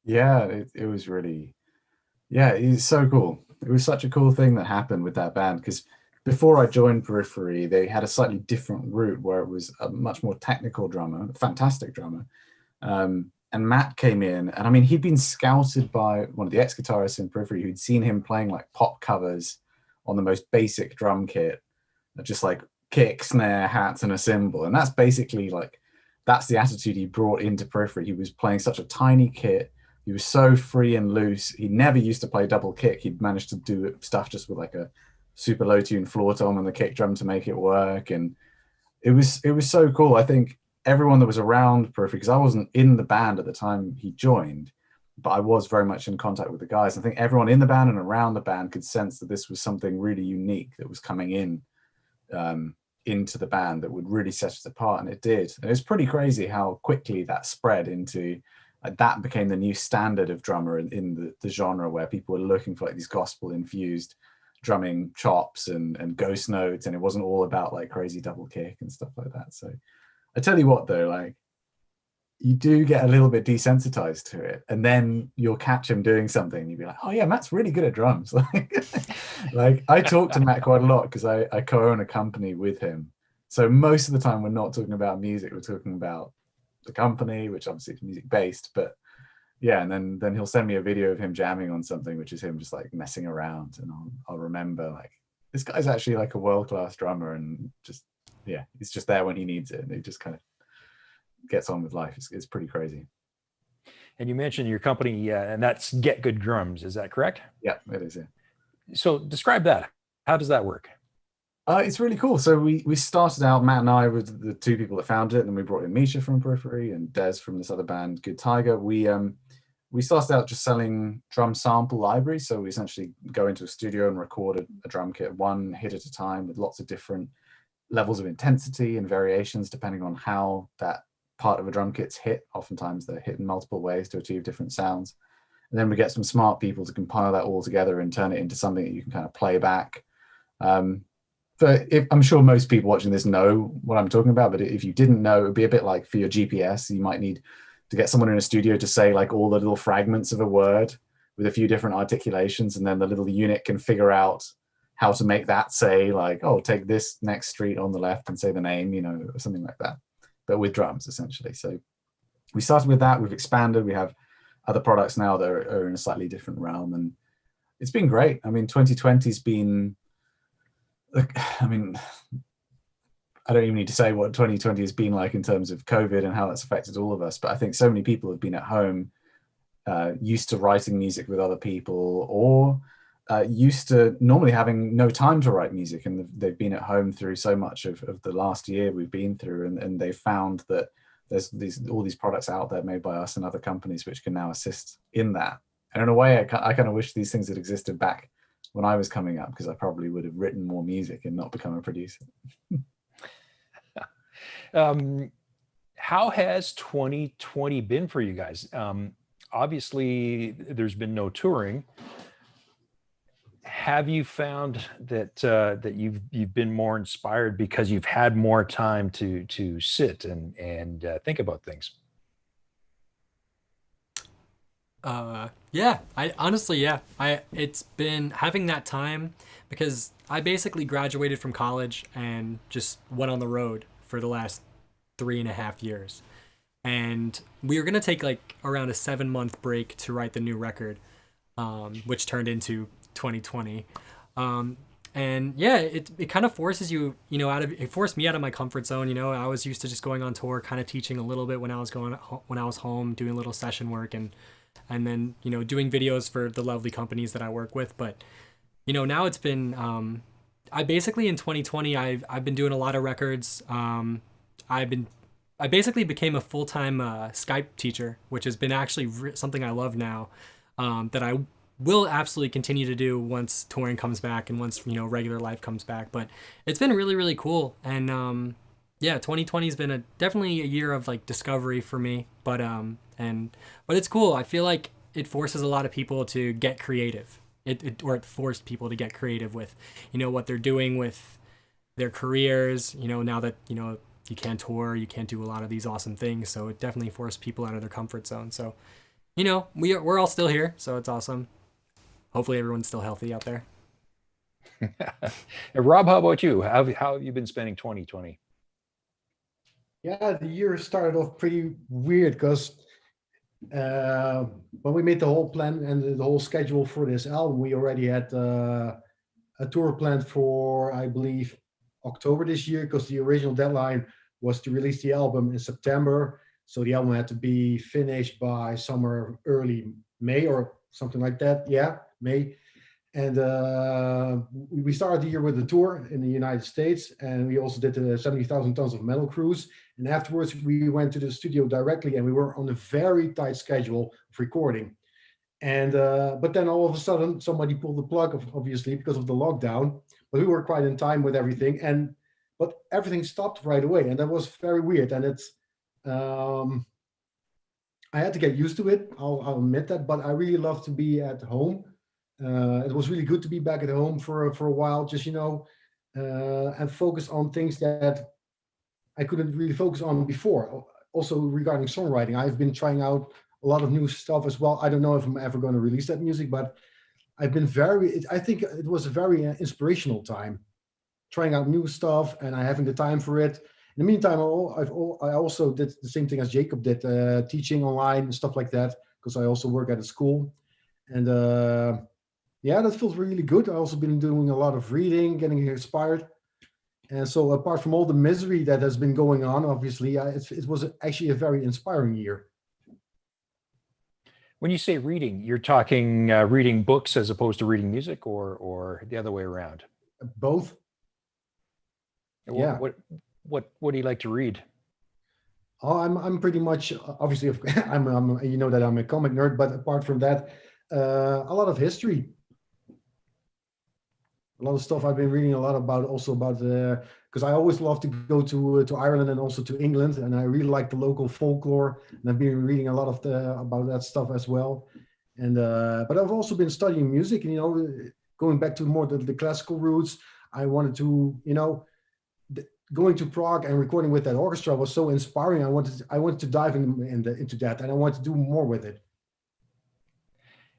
Yeah, it was really, yeah, he's so cool. It was such a cool thing that happened with that band, because before I joined Periphery, they had a slightly different route where it was a much more technical drummer, a fantastic drummer. And Matt came in, and I mean, he'd been scouted by one of the ex-guitarists in Periphery who'd seen him playing like pop covers on the most basic drum kit, just like kick, snare, hats, and a cymbal. And that's basically like, that's the attitude he brought into Periphery. He was playing such a tiny kit. He was so free and loose. He never used to play double kick. He'd managed to do stuff just with like a super low tune floor tom and the kick drum to make it work. And it was so cool. I think everyone that was around Periphery, because I wasn't in the band at the time he joined, but I was very much in contact with the guys. I think everyone in the band and around the band could sense that this was something really unique that was coming in into the band that would really set it apart, and it did. And it was pretty crazy how quickly that spread into that became the new standard of drummer in the genre, where people were looking for like these gospel infused drumming chops and ghost notes, and it wasn't all about like crazy double kick and stuff like that. So I tell you what though, like you do get a little bit desensitized to it, and then you'll catch him doing something and you'll be like, oh yeah, Matt's really good at drums. Like I talk to Matt quite a lot because I co-own a company with him, so most of the time we're not talking about music, we're talking about the company, which obviously is music based. But yeah, and then he'll send me a video of him jamming on something, which is him just like messing around, and I'll remember like, this guy's actually like a world-class drummer, and just, yeah, he's just there when he needs it, and he just kind of gets on with life. It's pretty crazy. And you mentioned your company, and that's Get Good Drums. Is that correct? Yeah, it is. Yeah. So describe that. How does that work? It's really cool. So we started out, Matt and I were the two people that founded it, and then we brought in Misha from Periphery and Des from this other band, Good Tiger. We started out just selling drum sample libraries. So we essentially go into a studio and record a drum kit, one hit at a time, with lots of different levels of intensity and variations depending on how that part of a drum kit's hit. Oftentimes they're hit in multiple ways to achieve different sounds. And then we get some smart people to compile that all together and turn it into something that you can kind of play back. But I'm sure most people watching this know what I'm talking about, but if you didn't know, it would be a bit like for your GPS, you might need to get someone in a studio to say like all the little fragments of a word with a few different articulations, and then the little unit can figure out how to make that say like, oh, take this next street on the left and say the name, you know, or something like that, but with drums essentially. So we started with that, we've expanded, we have other products now that are in a slightly different realm, and it's been great. I mean, 2020's been, I mean, I don't even need to say what 2020 has been like in terms of COVID and how that's affected all of us, but I think so many people have been at home, used to writing music with other people, or used to normally having no time to write music, and they've been at home through so much of the last year we've been through, and they've found that there's all these products out there made by us and other companies which can now assist in that. And in a way, I kind of wish these things had existed back when I was coming up, because I probably would have written more music and not become a producer. How has 2020 been for you guys? Obviously, there's been no touring. Have you found that that you've been more inspired because you've had more time to sit and think about things? Yeah, I honestly, yeah, it's been having that time because I basically graduated from college and just went on the road for the last 3.5 years. And we were going to take like around a 7-month break to write the new record, which turned into 2020. And yeah, it kind of forces you, you know, it forced me out of my comfort zone. You know, I was used to just going on tour, kind of teaching a little bit when I was home, doing a little session work, and then, you know, doing videos for the lovely companies that I work with. But, you know, now it's been, I basically in 2020, I've been doing a lot of records. I basically became a full-time Skype teacher, which has been actually something I love now, that I will absolutely continue to do once touring comes back and once, you know, regular life comes back. But it's been really, really cool. And yeah, 2020 has been definitely a year of like discovery for me. But it's cool. I feel like it forces a lot of people to get creative. It forced people to get creative with, you know, what they're doing with their careers. You know, now that, you know, you can't tour, you can't do a lot of these awesome things. So it definitely forced people out of their comfort zone. So, you know, we're all still here, so it's awesome. Hopefully everyone's still healthy out there. Rob, how about you? How have you been spending 2020? Yeah, the year started off pretty weird because when we made the whole plan and the whole schedule for this album, we already had a tour planned for, I believe, October this year, because the original deadline was to release the album in September. So the album had to be finished by somewhere early May or something like that. Yeah, May. And we started the year with a tour in the United States, and we also did the 70,000 Tons of Metal cruise. And afterwards, we went to the studio directly, and we were on a very tight schedule of recording. And but then all of a sudden, somebody pulled the plug, obviously, because of the lockdown. But we were quite in time with everything, but everything stopped right away, and that was very weird. And it's I had to get used to it. I'll admit that, but I really love to be at home. It was really good to be back at home for a while, just, you know, and focus on things that I couldn't really focus on before. also regarding songwriting, I've been trying out a lot of new stuff as well. I don't know if I'm ever going to release that music, but I've been I think it was a very inspirational time, trying out new stuff, and I having the time for it. In the meantime, I also did the same thing as Jacob did, teaching online and stuff like that, because I also work at a school. And yeah, that feels really good. I also been doing a lot of reading, getting inspired. And so apart from all the misery that has been going on, obviously, it was actually a very inspiring year. When you say reading, you're talking reading books as opposed to reading music, or the other way around? Both. Yeah. What do you like to read? Oh, I'm pretty much, obviously, I'm you know that I'm a comic nerd, but apart from that, a lot of history. A lot of stuff I've been reading a lot about, also about because I always love to go to Ireland and also to England, and I really like the local folklore, and I've been reading a lot of about that stuff as well. And but I've also been studying music, and going back to more the classical roots. I wanted to, going to Prague and recording with that orchestra was so inspiring. I wanted to dive into that, and I want to do more with it.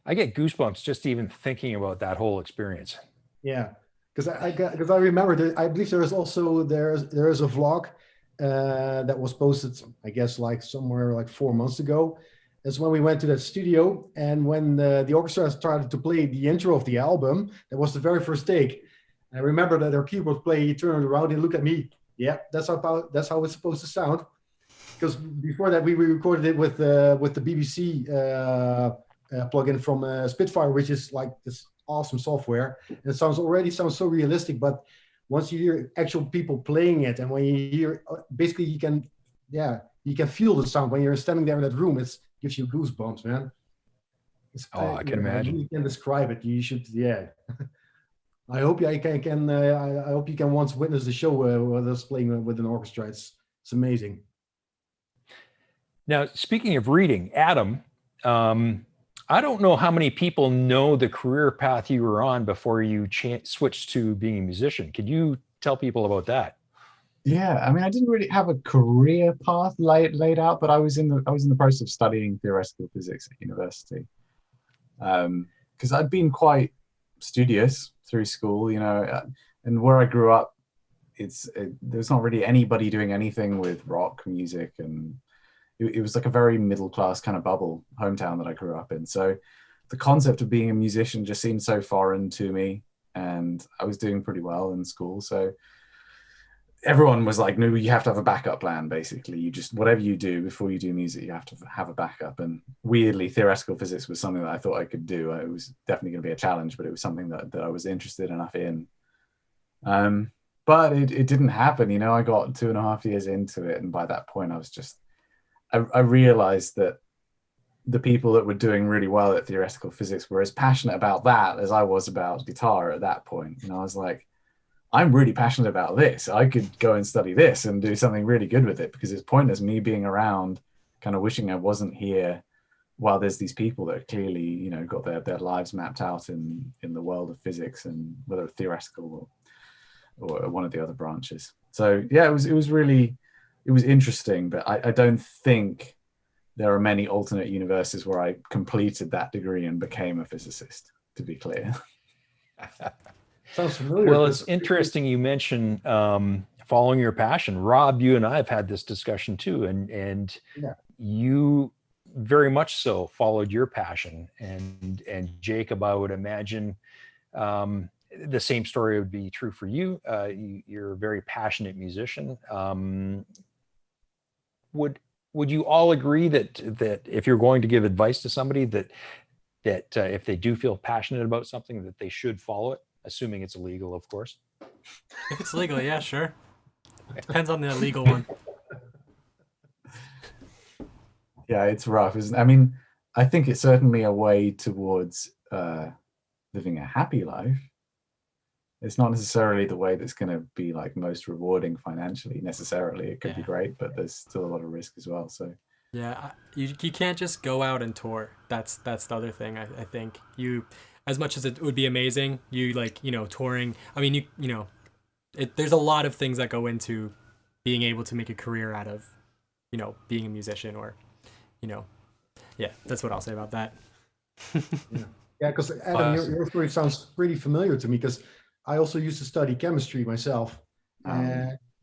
I get goosebumps just even thinking about that whole experience. Yeah, because I remember that I believe there is a vlog that was posted, I guess, like somewhere like 4 months ago. That's when we went to that studio, and when the orchestra started to play the intro of the album, that was the very first take. I remember that our keyboard player, he turned around and looked at me. Yeah, that's how it's supposed to sound. Because before that, we recorded it with the BBC plugin from Spitfire, which is like this awesome software. And it sounds so realistic. But once you hear actual people playing it, and when you hear, basically you can feel the sound when you're standing there in that room. It gives you goosebumps, man. I can imagine. You can describe it. You should, yeah. I hope I hope you can once witness the show with us playing with an orchestra. It's amazing. Now, speaking of reading, Adam, I don't know how many people know the career path you were on before you switched to being a musician. Could you tell people about that? Yeah, I mean, I didn't really have a career path laid out, but I was in the process of studying theoretical physics at university, because I'd been quite studious through school, and where I grew up, there's not really anybody doing anything with rock music, and it was like a very middle class kind of bubble hometown that I grew up in. So the concept of being a musician just seemed so foreign to me, and I was doing pretty well in school. So everyone was like, no, you have to have a backup plan. Basically, you just, whatever you do before you do music, you have to have a backup. And weirdly, theoretical physics was something that I thought I could do. It was definitely going to be a challenge, but it was something that I was interested enough in. But it didn't happen. I got 2.5 years into it, and by that point, I realized that the people that were doing really well at theoretical physics were as passionate about that as I was about guitar at that point. I was like, I'm really passionate about this. I could go and study this and do something really good with it, because it's pointless me being around kind of wishing I wasn't here while there's these people that are clearly, got their lives mapped out in the world of physics, and whether theoretical or one of the other branches. So yeah, it was interesting, but I don't think there are many alternate universes where I completed that degree and became a physicist, to be clear. Sounds familiar. Well, it's interesting you mention following your passion. Rob, you and I have had this discussion too, and yeah. You very much so followed your passion, and Jacob, I would imagine the same story would be true for you. You're a very passionate musician. Would you all agree that if you're going to give advice to somebody that if they do feel passionate about something, that they should follow it? Assuming it's illegal, of course. If it's legal, yeah, sure. Depends on the legal one. Yeah, it's rough, isn't it? I mean, I think it's certainly a way towards living a happy life. It's not necessarily the way that's going to be like most rewarding financially necessarily. It could be great, but there's still a lot of risk as well. So yeah, you can't just go out and tour. That's the other thing. I think as much as it would be amazing, touring. I mean, there's a lot of things that go into being able to make a career out of you know, being a musician, or, you know, yeah, that's what I'll say about that. Yeah, because Adam, Awesome. your story sounds pretty familiar to me because I also used to study chemistry myself.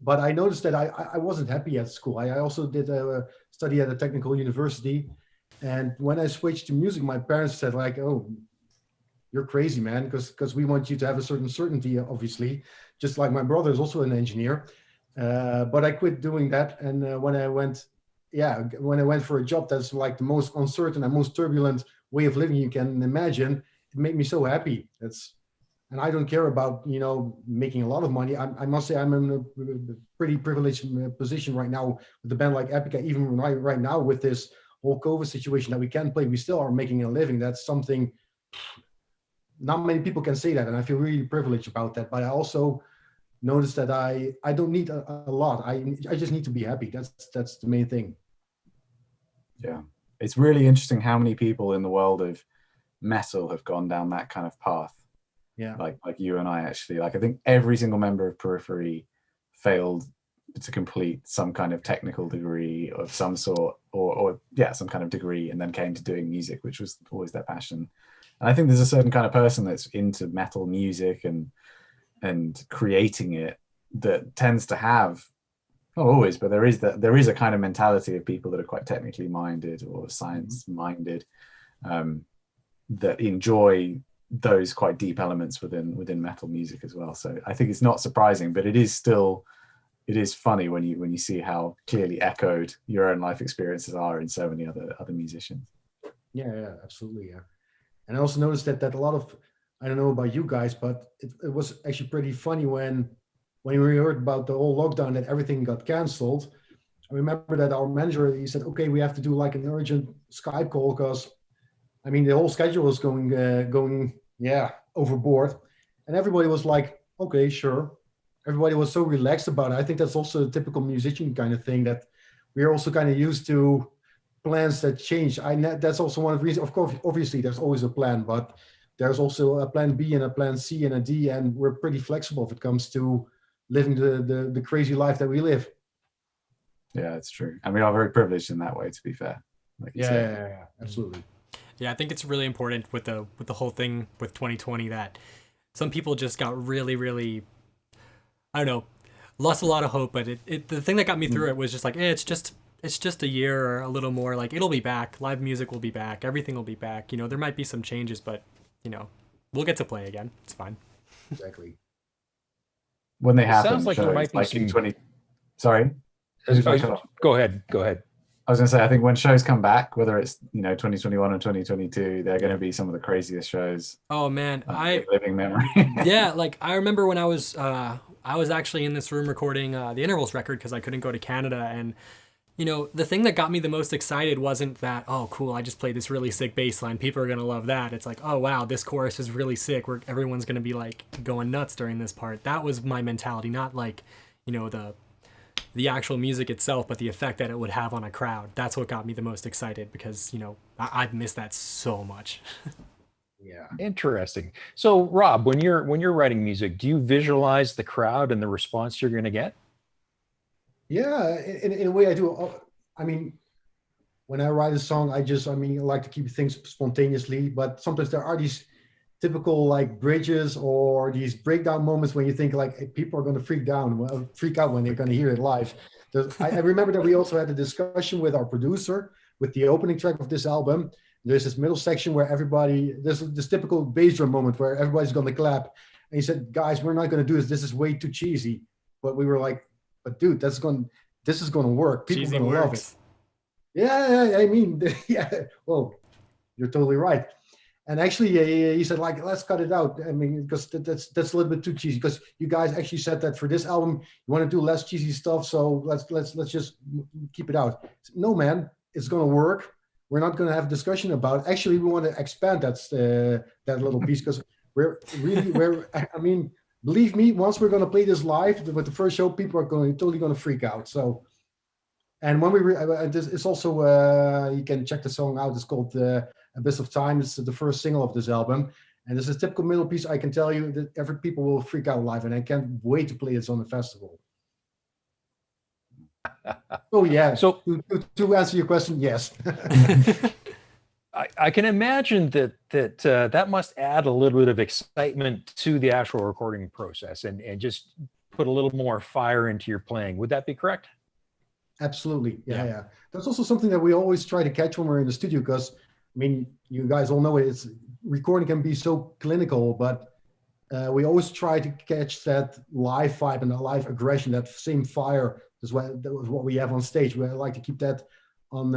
But I noticed that I wasn't happy at school. I also did a study at a technical university. And when I switched to music, my parents said like, oh, you're crazy, man, because we want you to have a certain certainty, obviously, just like my brother is also an engineer. But I quit doing that. And when I went for a job that's like the most uncertain and most turbulent way of living you can imagine, it made me so happy. And I don't care about, you know, making a lot of money. I must say I'm in a pretty privileged position right now with a band like Epica. Even right now with this whole COVID situation that we can't play, we still are making a living. That's something not many people can say that, and I feel really privileged about that. But I also noticed that I don't need a lot. I just need to be happy. That's the main thing. Yeah, it's really interesting how many people in the world of metal have gone down that kind of path. Yeah, like you and I actually. Like I think every single member of Periphery failed to complete some kind of technical degree of some sort, or some kind of degree, and then came to doing music, which was always their passion. And I think there's a certain kind of person that's into metal music and creating it that tends to have, not always, but there is a kind of mentality of people that are quite technically minded or science minded, that enjoy those quite deep elements within metal music as well. So I think it's not surprising, but it is funny when you see how clearly echoed your own life experiences are in so many other musicians. Yeah, absolutely. Yeah. And I also noticed that a lot of, I don't know about you guys, but it was actually pretty funny when we heard about the whole lockdown, that everything got canceled. I remember that our manager, he said, okay, we have to do like an urgent Skype call because, I mean, the whole schedule was going overboard. And everybody was like, okay, sure. Everybody was so relaxed about it. I think that's also a typical musician kind of thing, that we're also kind of used to plans that change. That's also one of the reasons. Of course, obviously, there's always a plan, but there's also a plan B and a plan C and a D, and we're pretty flexible if it comes to living the crazy life that we live. Yeah, it's true, and we are very privileged in that way, to be fair. Like you said. Yeah, absolutely. Yeah, I think it's really important with the whole thing with 2020 that some people just got really, really, I don't know, lost a lot of hope. But the thing that got me through it was just like, it's just a year or a little more. Like, it'll be back. Live music will be back. Everything will be back. You know, there might be some changes, but you know, we'll get to play again. It's fine. Exactly. When they happen, sounds like there might be like some- in 20. Sorry. Go ahead. I was going to say, I think when shows come back, whether it's 2021 or 2022, they're going to be some of the craziest shows. Oh man, living memory. Yeah, like I remember when I was actually in this room recording the Intervals record because I couldn't go to Canada, and you know, the thing that got me the most excited wasn't that, oh cool, I just played this really sick bass line, people are gonna love that. It's like, oh wow, this chorus is really sick, everyone's gonna be like going nuts during this part. That was my mentality, not like, you know, the actual music itself, but the effect that it would have on a crowd. That's what got me the most excited, because, you know, I've missed that so much. Yeah. Interesting. So Rob, when you're writing music, do you visualize the crowd and the response you're going to get? Yeah, in a way I do. I mean, when I write a song, I like to keep things spontaneously, but sometimes there are these typical like bridges or these breakdown moments when you think like, hey, people are going to freak out when they're going to hear it live. I remember that we also had a discussion with our producer with the opening track of this album. There's this middle section where there's this typical bass drum moment where everybody's going to clap. And he said, guys, we're not going to do this. This is way too cheesy. But we were like, but dude, this is going to work. People are going to love it. Yeah, I mean, yeah, well, you're totally right. And actually, he said, like, let's cut it out. I mean, because that's a little bit too cheesy. Because you guys actually said that for this album, you want to do less cheesy stuff. So let's just keep it out. No, man, it's going to work. We're not going to have a discussion about it. Actually, we want to expand that little piece, because I mean, believe me, once we're going to play this live with the first show, people are totally going to freak out. So, and when it's also, you can check the song out. It's called Abyss of Time. It's the first single of this album. And this is a typical middle piece. I can tell you that people will freak out live, and I can't wait to play this on the festival. Oh yeah. So To answer your question, yes. I can imagine that must add a little bit of excitement to the actual recording process and just put a little more fire into your playing. Would that be correct? Absolutely. Yeah, Yeah. yeah. That's also something that we always try to catch when we're in the studio, because I mean, you guys all know it, it's recording can be so clinical, but we always try to catch that live vibe and the live aggression, that same fire. That was what we have on stage. We like to keep that on.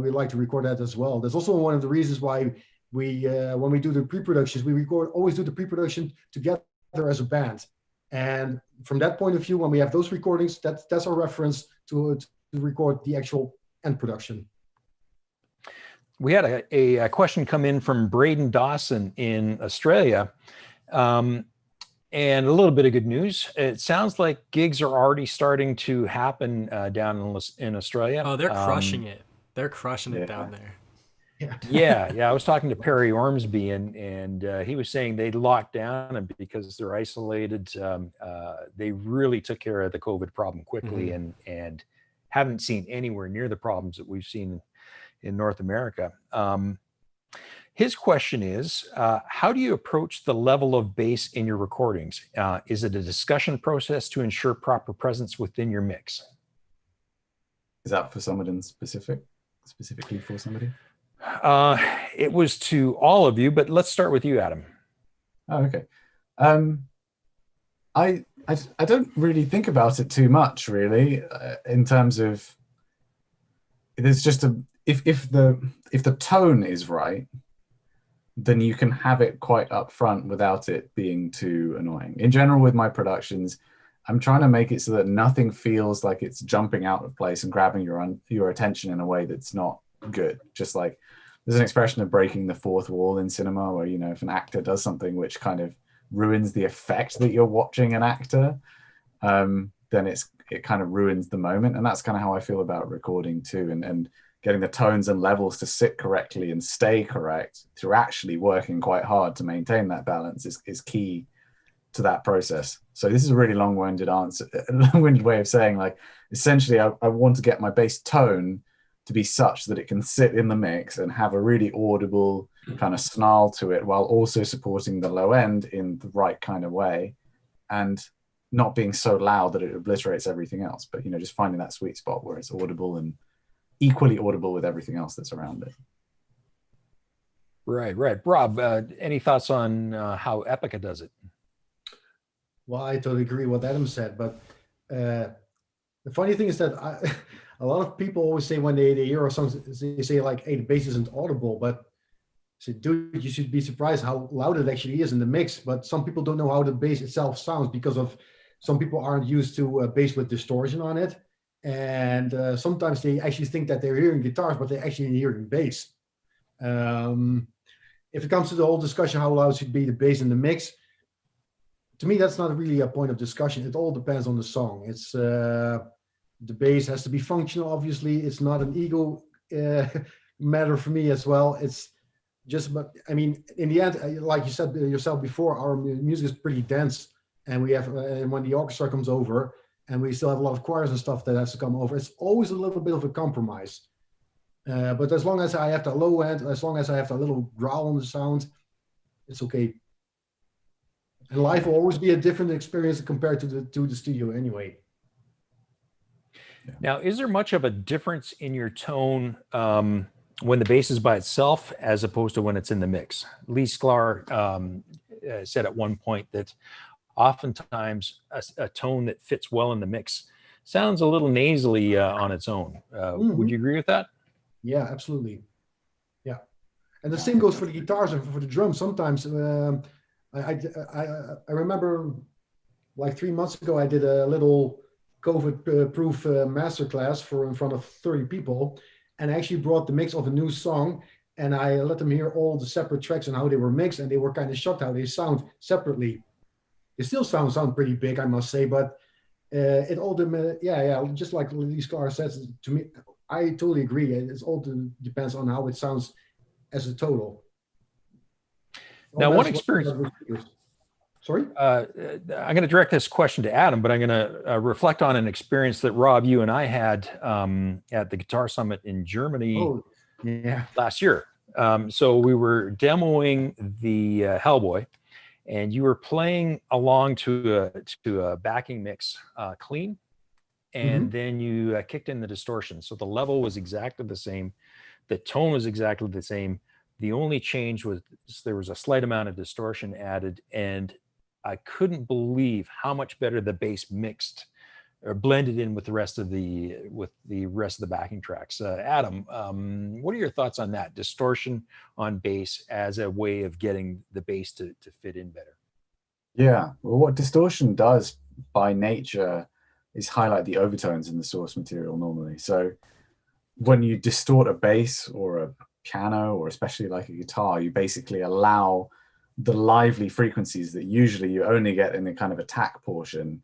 We like to record that as well. That's also one of the reasons why we, when we do the pre-productions, we always do the pre-production together as a band. And from that point of view, when we have those recordings, that's our reference to record the actual end production. We had a question come in from Braden Dawson in Australia. And a little bit of good news. It sounds like gigs are already starting to happen down in Australia. Oh, they're crushing it. They're crushing it down there. Yeah. I was talking to Perry Ormsby, and he was saying they locked down, and because they're isolated, they really took care of the COVID problem quickly, and haven't seen anywhere near the problems that we've seen in North America. His question is, how do you approach the level of bass in your recordings? Is it a discussion process to ensure proper presence within your mix? Is that for someone specifically for somebody? It was to all of you, but let's start with you, Adam. Oh, okay. I don't really think about it too much, really, in terms of there's just if the tone is right, then you can have it quite upfront without it being too annoying. In general, with my productions, I'm trying to make it so that nothing feels like it's jumping out of place and grabbing your attention in a way that's not good. Just like there's an expression of breaking the fourth wall in cinema, where, you know, if an actor does something which kind of ruins the effect that you're watching an actor, then it kind of ruins the moment. And that's kind of how I feel about recording too. And getting the tones and levels to sit correctly and stay correct through actually working quite hard to maintain that balance is key to that process. So this is a really long-winded way of saying, like, essentially I want to get my bass tone to be such that it can sit in the mix and have a really audible kind of snarl to it, while also supporting the low end in the right kind of way, and not being so loud that it obliterates everything else, but, you know, just finding that sweet spot where it's audible and equally audible with everything else that's around it. Right. Rob, any thoughts on how Epica does it? Well, I totally agree with what Adam said, but the funny thing is that a lot of people always say when they hear a song, they say like, hey, the bass isn't audible, but I say, dude, you should be surprised how loud it actually is in the mix. But some people don't know how the bass itself sounds, because of some people aren't used to bass with distortion on it. And sometimes they actually think that they're hearing guitars, but they're actually hearing bass. If it comes to the whole discussion, how loud should be the bass in the mix, to me, that's not really a point of discussion. It all depends on the song. It's the bass has to be functional. Obviously, it's not an ego matter for me as well. It's just, but I mean, in the end, like you said yourself before, our music is pretty dense, and we have, and when the orchestra comes over, and we still have a lot of choirs and stuff that has to come over, it's always a little bit of a compromise. But as long as I have the low end, as long as I have a little growl on the sound, it's okay. And live will always be a different experience compared to the studio anyway. Now, is there much of a difference in your tone when the bass is by itself as opposed to when it's in the mix? Lee Sklar said at one point that oftentimes a tone that fits well in the mix sounds a little nasally on its own. Would you agree with that? Yeah, absolutely. Yeah. And the same goes for the guitars and for the drums. Sometimes I remember like 3 months ago, I did a little COVID-proof masterclass in front of 30 people, and I actually brought the mix of a new song, and I let them hear all the separate tracks and how they were mixed, and they were kind of shocked how they sound separately. They still sound pretty big, I must say, but it all just like Lee Sklar says, to me, I totally agree. It all depends on how it sounds as a total. Now, one experience. Sorry. I'm going to direct this question to Adam, but I'm going to reflect on an experience that Rob, you and I had at the Guitar Summit in Germany Oh, yeah. last year. So we were demoing the Hellboy, and you were playing along to a backing mix clean, and then you kicked in the distortion. So the level was exactly the same, the tone was exactly the same. The only change was there was a slight amount of distortion added, and I couldn't believe how much better the bass mixed or blended in with the rest of the backing tracks. Adam, what are your thoughts on that distortion on bass as a way of getting the bass to fit in better? Yeah, well, what distortion does by nature is highlight the overtones in the source material normally. So when you distort a bass or a piano, or especially like a guitar, you basically allow the lively frequencies that usually you only get in the kind of attack portion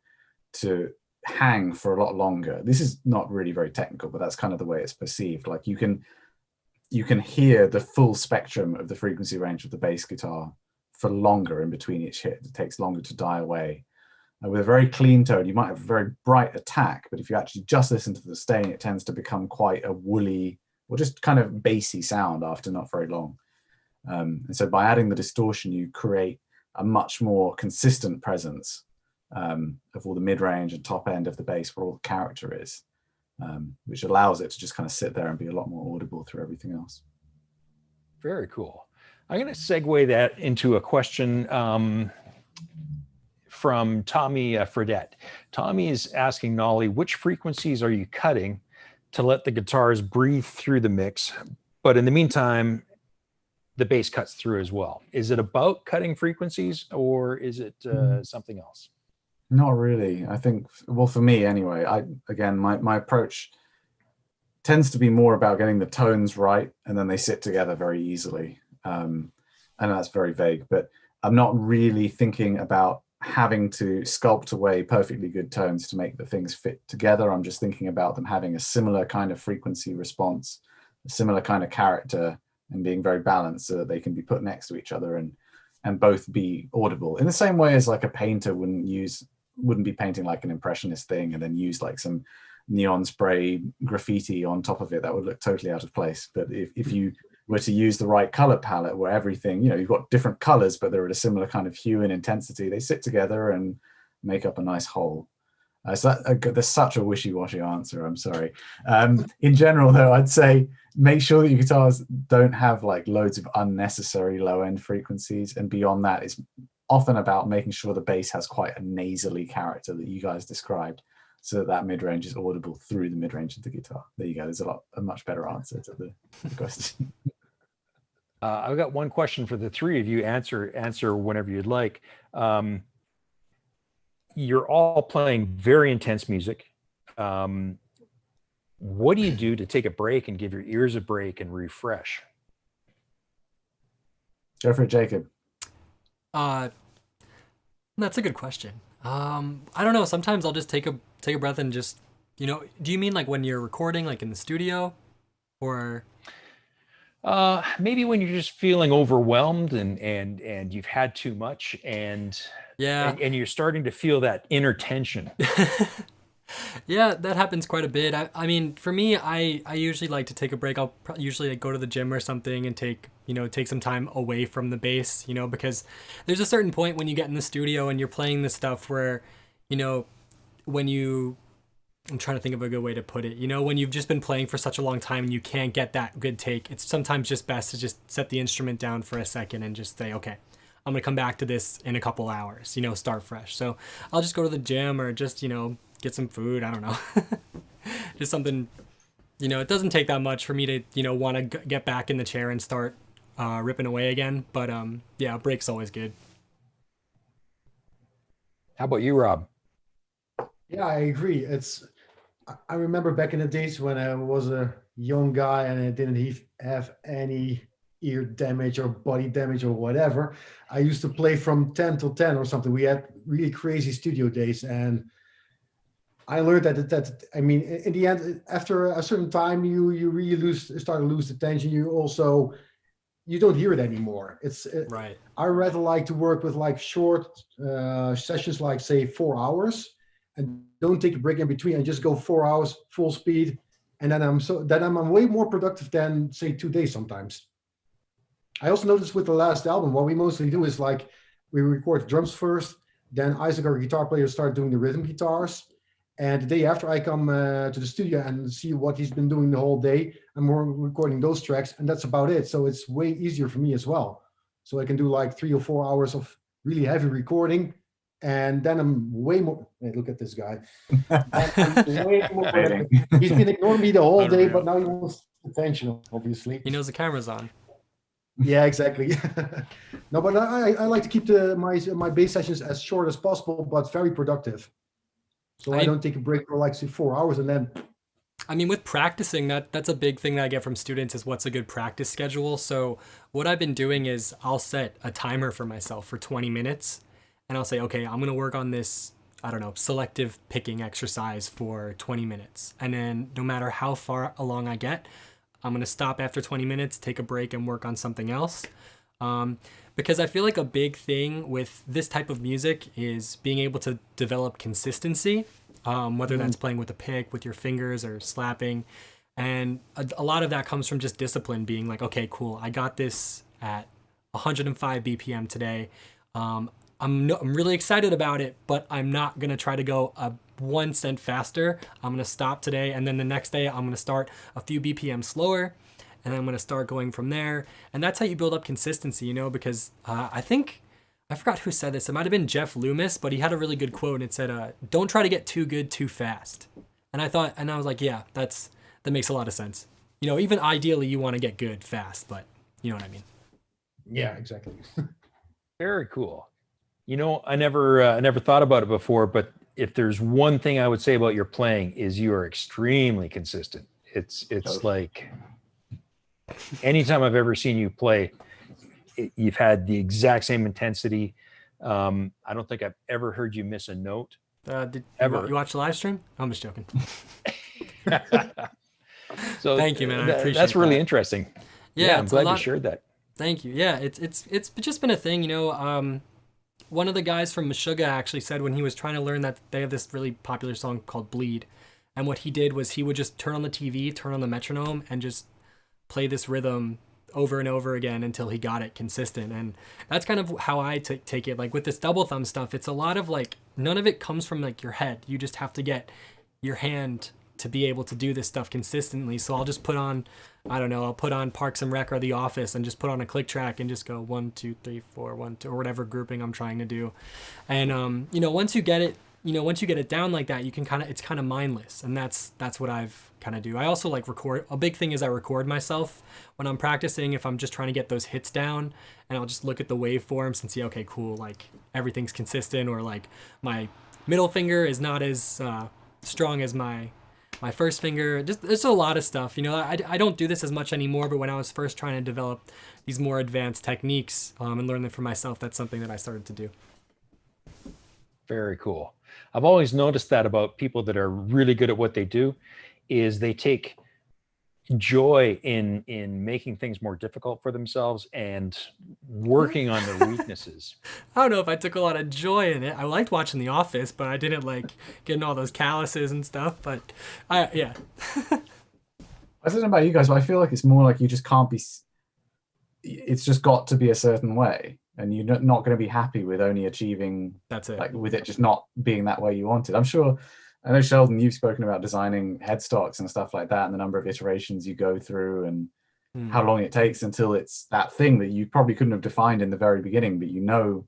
to hang for a lot longer. This is not really very technical, but that's kind of the way it's perceived. Like you can hear the full spectrum of the frequency range of the bass guitar for longer in between each hit. It takes longer to die away. And with a very clean tone, you might have a very bright attack, but if you actually just listen to the stain, it tends to become quite a woolly or just kind of bassy sound after not very long. And so by adding the distortion, you create a much more consistent presence of all the mid-range and top end of the bass where all the character is, which allows it to just kind of sit there and be a lot more audible through everything else. Very cool. I'm going to segue that into a question from Tommy Fredette. Tommy is asking Nolly, which frequencies are you cutting to let the guitars breathe through the mix, but in the meantime, the bass cuts through as well? Is it about cutting frequencies, or is it something else? Not really. I think, well, for me anyway, my approach tends to be more about getting the tones right, and then they sit together very easily. And that's very vague, but I'm not really thinking about having to sculpt away perfectly good tones to make the things fit together. I'm just thinking about them having a similar kind of frequency response, a similar kind of character, and being very balanced so that they can be put next to each other and both be audible in the same way as like a painter wouldn't be painting like an impressionist thing and then use like some neon spray graffiti on top of it. That would look totally out of place. But if you were to use the right color palette where everything, you've got different colors, but they're at a similar kind of hue and intensity, they sit together and make up a nice whole. So there's such a wishy-washy answer, I'm sorry. In general though, I'd say make sure that your guitars don't have like loads of unnecessary low-end frequencies, and beyond that it's often about making sure the bass has quite a nasally character that you guys described, so that mid-range is audible through the mid-range of the guitar. There you go. There's a much better answer to the question. I've got one question for the three of you. Answer whenever you'd like. You're all playing very intense music. What do you do to take a break and give your ears a break and refresh? Go for it, Jacob. That's a good question. I don't know. Sometimes I'll just take a breath and just, do you mean like when you're recording, like in the studio, or? Maybe when you're just feeling overwhelmed and you've had too much and you're starting to feel that inner tension. Yeah, that happens quite a bit. I mean, for me, I usually like to take a break. I'll usually like go to the gym or something and take some time away from the bass, because there's a certain point when you get in the studio and you're playing this stuff where, I'm trying to think of a good way to put it. When you've just been playing for such a long time and you can't get that good take, it's sometimes just best to just set the instrument down for a second and just say, okay, I'm going to come back to this in a couple hours, start fresh. So I'll just go to the gym or just, get some food. I don't know. Just something, it doesn't take that much for me to, want to get back in the chair and start ripping away again. But yeah, a break's always good. How about you, Rob? Yeah, I agree. I remember back in the days when I was a young guy and I didn't have any ear damage or body damage or whatever. I used to play from 10 till 10 or something. We had really crazy studio days, and I learned that I mean, in the end, after a certain time, you really start to lose the tension. You also you don't hear it anymore. Right. I rather like to work with like short sessions, like say 4 hours, and don't take a break in between and just go 4 hours full speed. And then I'm way more productive than say 2 days sometimes. I also noticed with the last album, what we mostly do is like we record drums first, then Isaac, our guitar player, start doing the rhythm guitars. And the day after I come to the studio and see what he's been doing the whole day, I'm more recording those tracks, and that's about it. So it's way easier for me as well. So I can do like 3 or 4 hours of really heavy recording, and then I'm way more. Hey, look at this guy. I'm way more productive. He's been ignoring me the whole day, but now he wants attention, obviously. He knows the camera's on. Yeah, exactly. No, but I like to keep my bass sessions as short as possible, but very productive. So I don't take a break for like say 4 hours and then. I mean, with practicing, that's a big thing that I get from students is what's a good practice schedule. So what I've been doing is I'll set a timer for myself for 20 minutes, and I'll say, okay, I'm going to work on this, I don't know, selective picking exercise for 20 minutes. And then no matter how far along I get, I'm going to stop after 20 minutes, take a break, and work on something else. Because I feel like a big thing with this type of music is being able to develop consistency, whether that's playing with a pick, with your fingers, or slapping. And a lot of that comes from just discipline, being like, okay, cool, I got this at 105 BPM today. I'm really excited about it, but I'm not going to try to go 1 cent faster. I'm going to stop today, and then the next day I'm going to start a few BPM slower, and then I'm going to start going from there. And that's how you build up consistency, because I forgot who said this. It might have been Jeff Loomis, but he had a really good quote, and it said, don't try to get too good too fast. And I was like, yeah, that makes a lot of sense. Even ideally you want to get good fast, but you know what I mean? Yeah, exactly. Very cool. I never thought about it before, but if there's one thing I would say about your playing is you are extremely consistent. It's like anytime I've ever seen you play, you've had the exact same intensity. I don't think I've ever heard you miss a note. Did ever. You watch the live stream? I'm just joking. So Thank you, man. I appreciate that's really that. interesting. Yeah, I'm glad you shared that. Thank you. Yeah, it's just been a thing, one of the guys from Meshuggah actually said when he was trying to learn that they have this really popular song called Bleed. And what he did was he would just turn on the TV, turn on the metronome, and just play this rhythm over and over again until he got it consistent. And that's kind of how I take it. Like with this double thumb stuff, it's a lot of like, none of it comes from like your head. You just have to get your hand to be able to do this stuff consistently. So I'll just put on, I'll put on Parks and Rec or The Office and just put on a click track and just go 1, 2, 3, 4, 1, 2, or whatever grouping I'm trying to do. And, once you get it down like that, you can it's kind of mindless. And that's what I've kind of do. I also like record. A big thing is I record myself when I'm practicing, if I'm just trying to get those hits down, and I'll just look at the waveforms and see, okay, cool. Like everything's consistent, or like my middle finger is not as strong as my first finger. Just there's a lot of stuff. I don't do this as much anymore, but when I was first trying to develop these more advanced techniques and learn them for myself, that's something that I started to do. Very cool. I've always noticed that about people that are really good at what they do, is they take joy in making things more difficult for themselves and working on their weaknesses. I don't know if I took a lot of joy in it. I liked watching The Office, but I didn't like getting all those calluses and stuff. But yeah. I don't know about you guys, but I feel like it's more like you just can't be. It's just got to be a certain way, and you're not going to be happy with only achieving. That's it. Like with it just not being that way you wanted. I know, Sheldon, you've spoken about designing headstocks and stuff like that, and the number of iterations you go through, and how long it takes until it's that thing that you probably couldn't have defined in the very beginning, but you know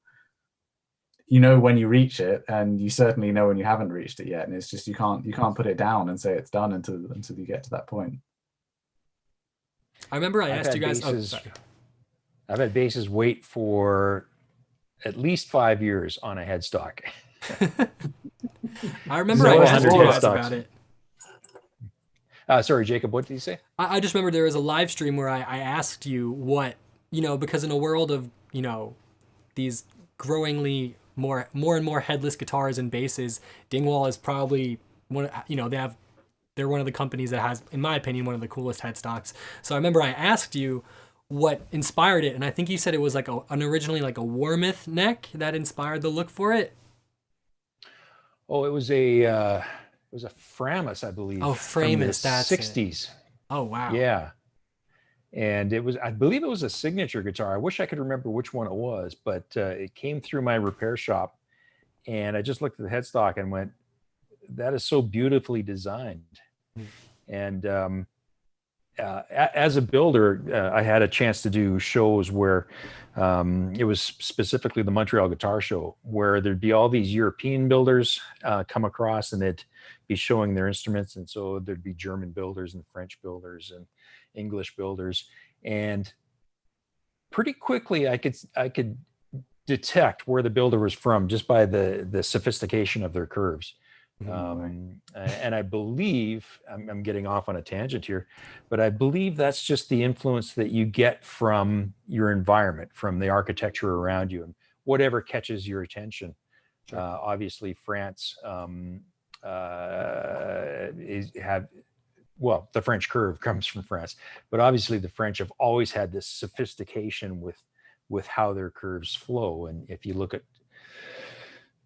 when you reach it, and you certainly know when you haven't reached it yet. And it's just you can't put it down and say it's done until you get to that point. I remember I asked you guys. I've had basses wait for at least 5 years on a headstock. I remember I asked you guys about it. Sorry, Jacob, what did you say? I just remember there was a live stream where I asked you what, because in a world of, these growingly more and more headless guitars and basses, Dingwall is probably one, they're one of the companies that has, in my opinion, one of the coolest headstocks. So I remember I asked you, what inspired it. And I think you said it was like an originally like a Warmouth neck that inspired the look for it. Oh, it was a Framus, I believe. Oh, from the Framus, that's it. 60s. Oh, wow. Yeah. And I believe it was a signature guitar. I wish I could remember which one it was, but it came through my repair shop, and I just looked at the headstock and went, that is so beautifully designed. And as a builder, I had a chance to do shows where it was specifically the Montreal Guitar Show, where there'd be all these European builders come across, and they'd be showing their instruments. And so there'd be German builders and French builders and English builders. And pretty quickly I could detect where the builder was from just by the sophistication of their curves. And I believe, I'm getting off on a tangent here, but I believe that's just the influence that you get from your environment, from the architecture around you, and whatever catches your attention. Sure. Obviously, France the French curve comes from France, but obviously the French have always had this sophistication with how their curves flow. And if you look at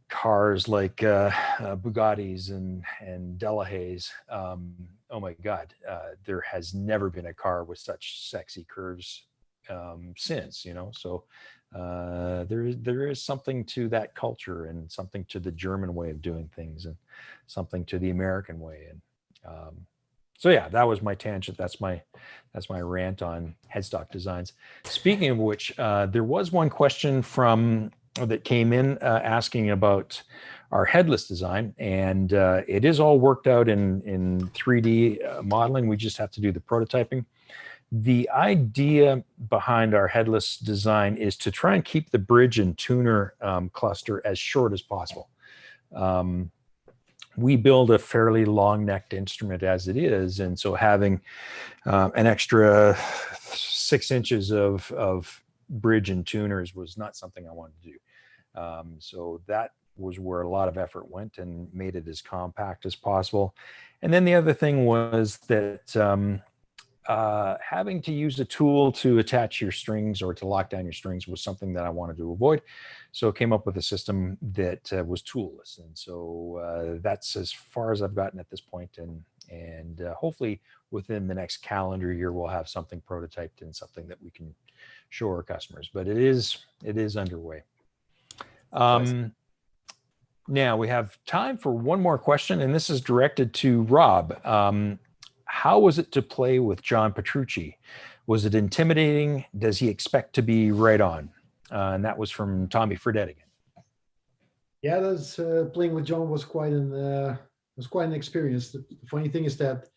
cars like Bugattis and Delahaye's, oh my God, there has never been a car with such sexy curves since, so there is something to that culture, and something to the German way of doing things, and something to the American way. And so yeah, that was my tangent. That's my rant on headstock designs. Speaking of which, there was one question that came in asking about our headless design, and it is all worked out in 3D modeling. We just have to do the prototyping. The idea behind our headless design is to try and keep the bridge and tuner cluster as short as possible. We build a fairly long-necked instrument as it is, and so having an extra 6 inches of bridge and tuners was not something I wanted to do. So that was where a lot of effort went, and made it as compact as possible. And then the other thing was that having to use a tool to attach your strings or to lock down your strings was something that I wanted to avoid. So I came up with a system that was toolless. And so that's as far as I've gotten at this point. And hopefully within the next calendar year, we'll have something prototyped and something that we can show our customers. But it is underway. Now we have time for one more question, and this is directed to Rob. How was it to play with John Petrucci? Was it intimidating? Does he expect to be right on? And that was from Tommy Fredette again. Yeah, that's playing with John was quite an experience. The funny thing is that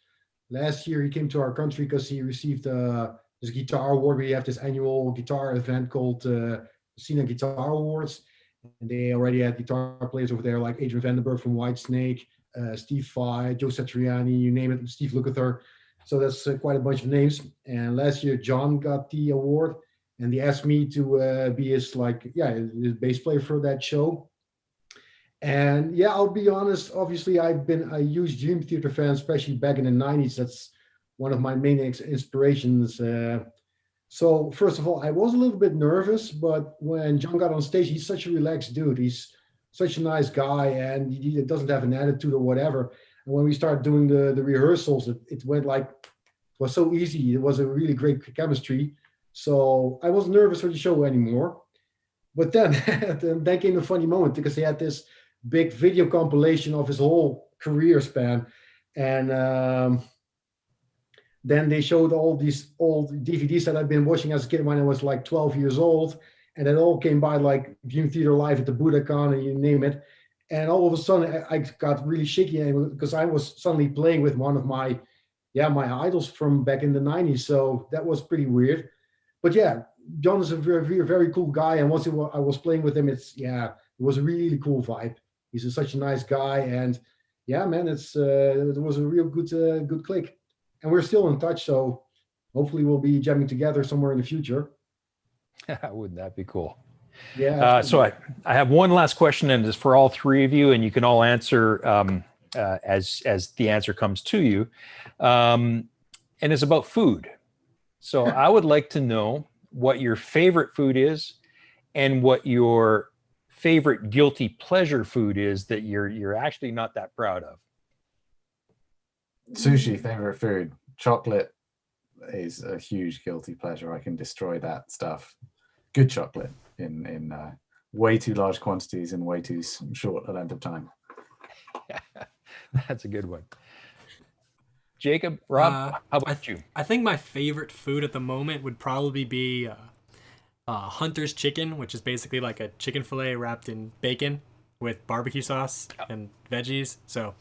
last year he came to our country because he received this guitar award. We have this annual guitar event called Cena Guitar Awards, and they already had guitar players over there like Adrian Vandenberg from Whitesnake, Steve Vai, Joe Satriani, you name it, Steve Lukather. So that's quite a bunch of names. And last year John got the award, and they asked me to be his bass player for that show. And yeah, I'll be honest, obviously I've been a huge Dream Theater fan, especially back in the 90s. That's one of my main inspirations. So first of all, I was a little bit nervous, but when John got on stage, he's such a relaxed dude. He's such a nice guy, and he doesn't have an attitude or whatever. And when we started doing the rehearsals, it went like, it was so easy. It was a really great chemistry. So I wasn't nervous for the show anymore. But then, then came a funny moment, because they had this big video compilation of his whole career span. And then they showed all these old DVDs that I've been watching as a kid when I was like 12 years old. And it all came by like Dream Theater Live at the Budokan, and you name it. And all of a sudden I got really shaky because I was suddenly playing with one of my idols from back in the 90s. So that was pretty weird. But yeah, John is a very, very, very cool guy. And once I was playing with him, it was a really cool vibe. He's such a nice guy. And yeah, man, it was a real good click. And we're still in touch. So hopefully we'll be jamming together somewhere in the future. Wouldn't that be cool? Yeah. So I have one last question, and it's for all three of you, and you can all answer as the answer comes to you. And it's about food. So I would like to know what your favorite food is and what your favorite guilty pleasure food is that you're actually not that proud of. Sushi, favorite food. Chocolate is a huge guilty pleasure. I can destroy that stuff. Good chocolate in way too large quantities in way too short a length of time. That's a good one. Jacob, Rob, how about you? I think my favorite food at the moment would probably be Hunter's chicken, which is basically like a chicken fillet wrapped in bacon with barbecue sauce and veggies. So,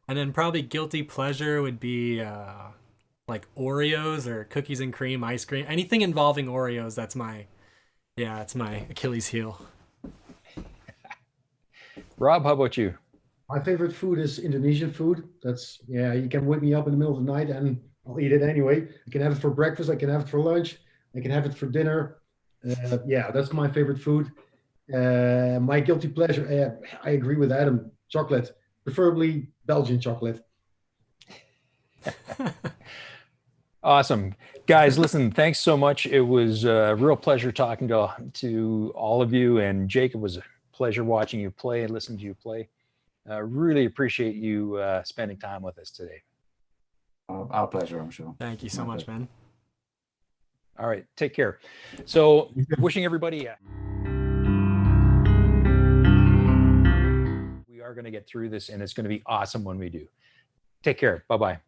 and then probably guilty pleasure would be like Oreos or cookies and cream, ice cream, anything involving Oreos. That's my Achilles heel. Rob, how about you? My favorite food is Indonesian food. That's, yeah, you can wake me up in the middle of the night and I'll eat it anyway. I can have it for breakfast. I can have it for lunch. I can have it for dinner. Yeah, that's my favorite food. My guilty pleasure, I agree with Adam, chocolate, preferably Belgian chocolate. Awesome. Guys, listen, thanks so much. It was a real pleasure talking to all of you. And Jacob, was a pleasure watching you play and listening to you play. Really appreciate you spending time with us today. Our pleasure, I'm sure. Thank you so much, man. All right, take care. So wishing everybody, we are going to get through this and it's going to be awesome when we do. Take care. Bye-bye.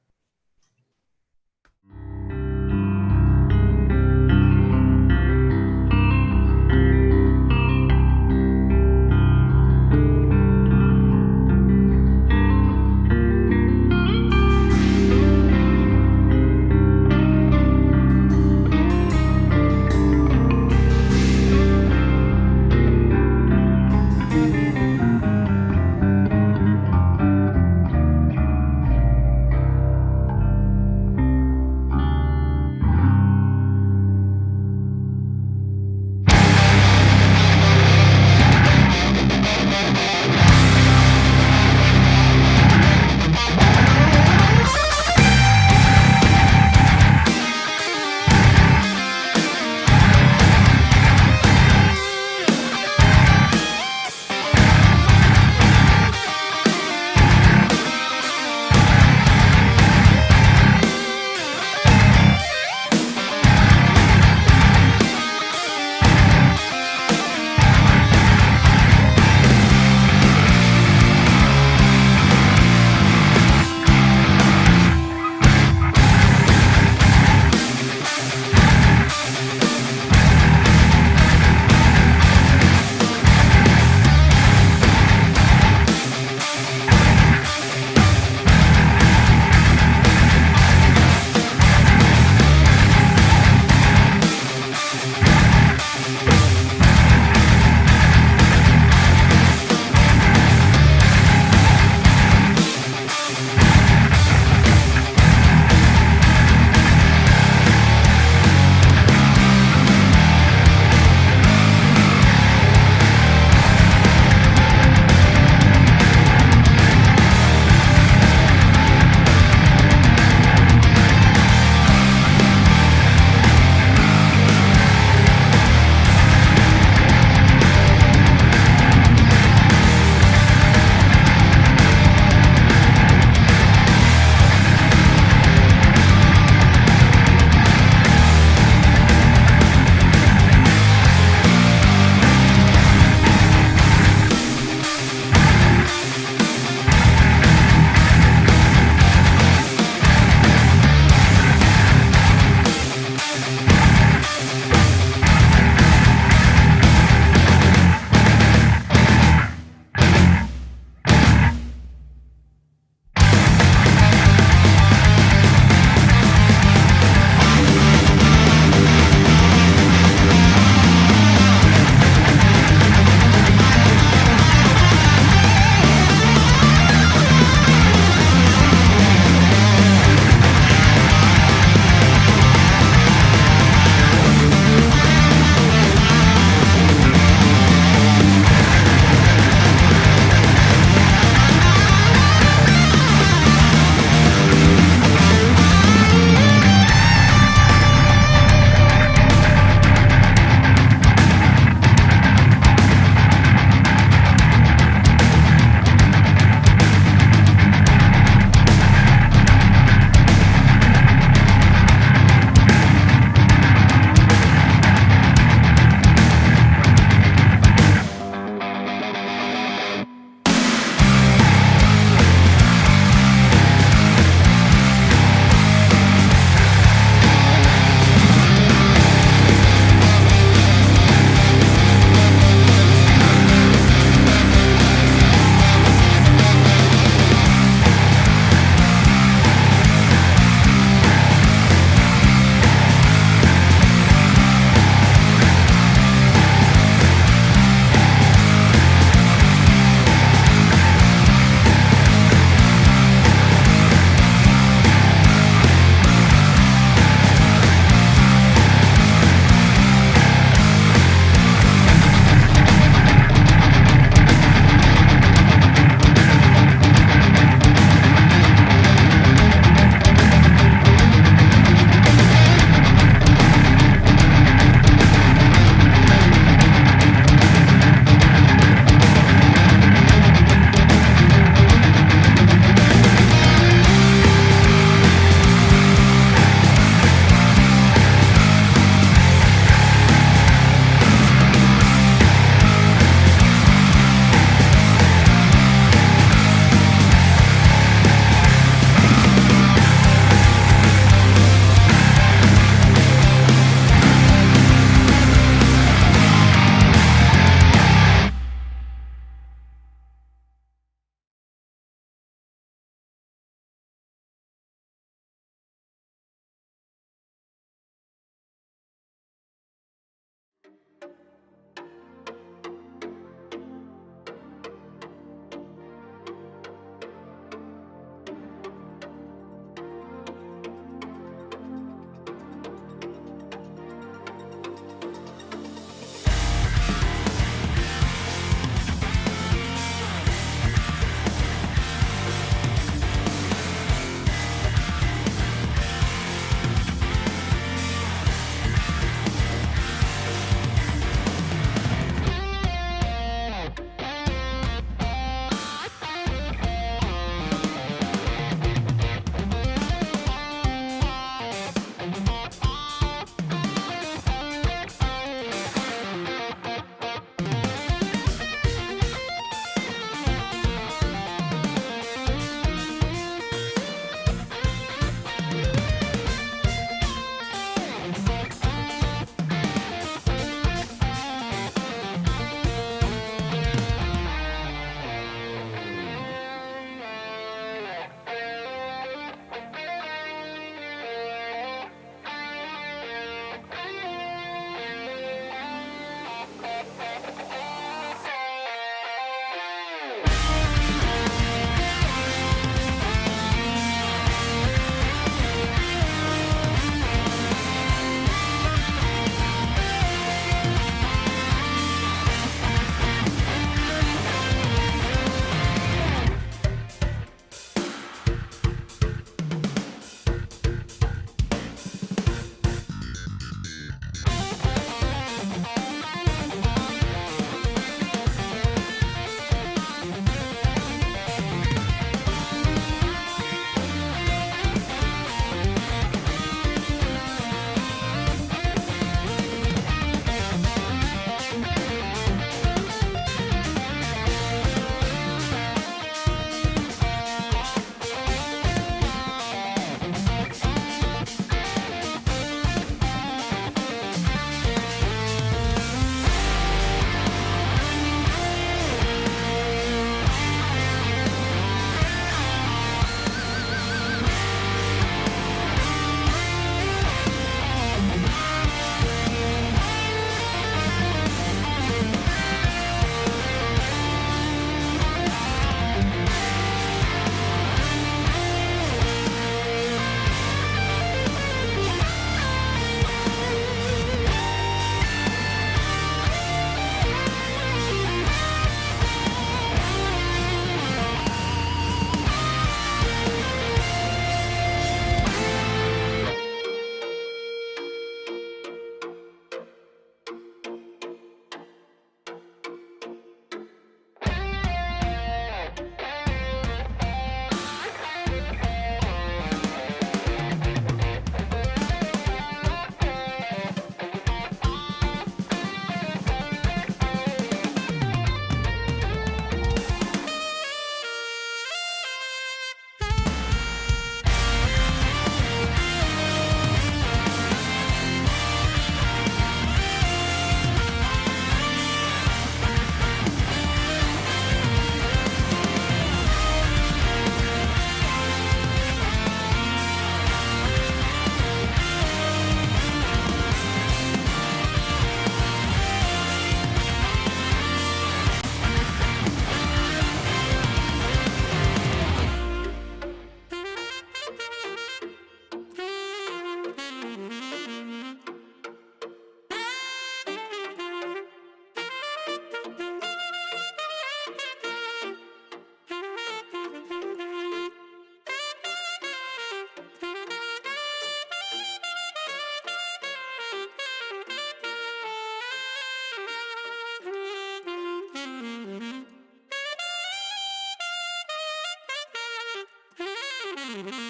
Bye.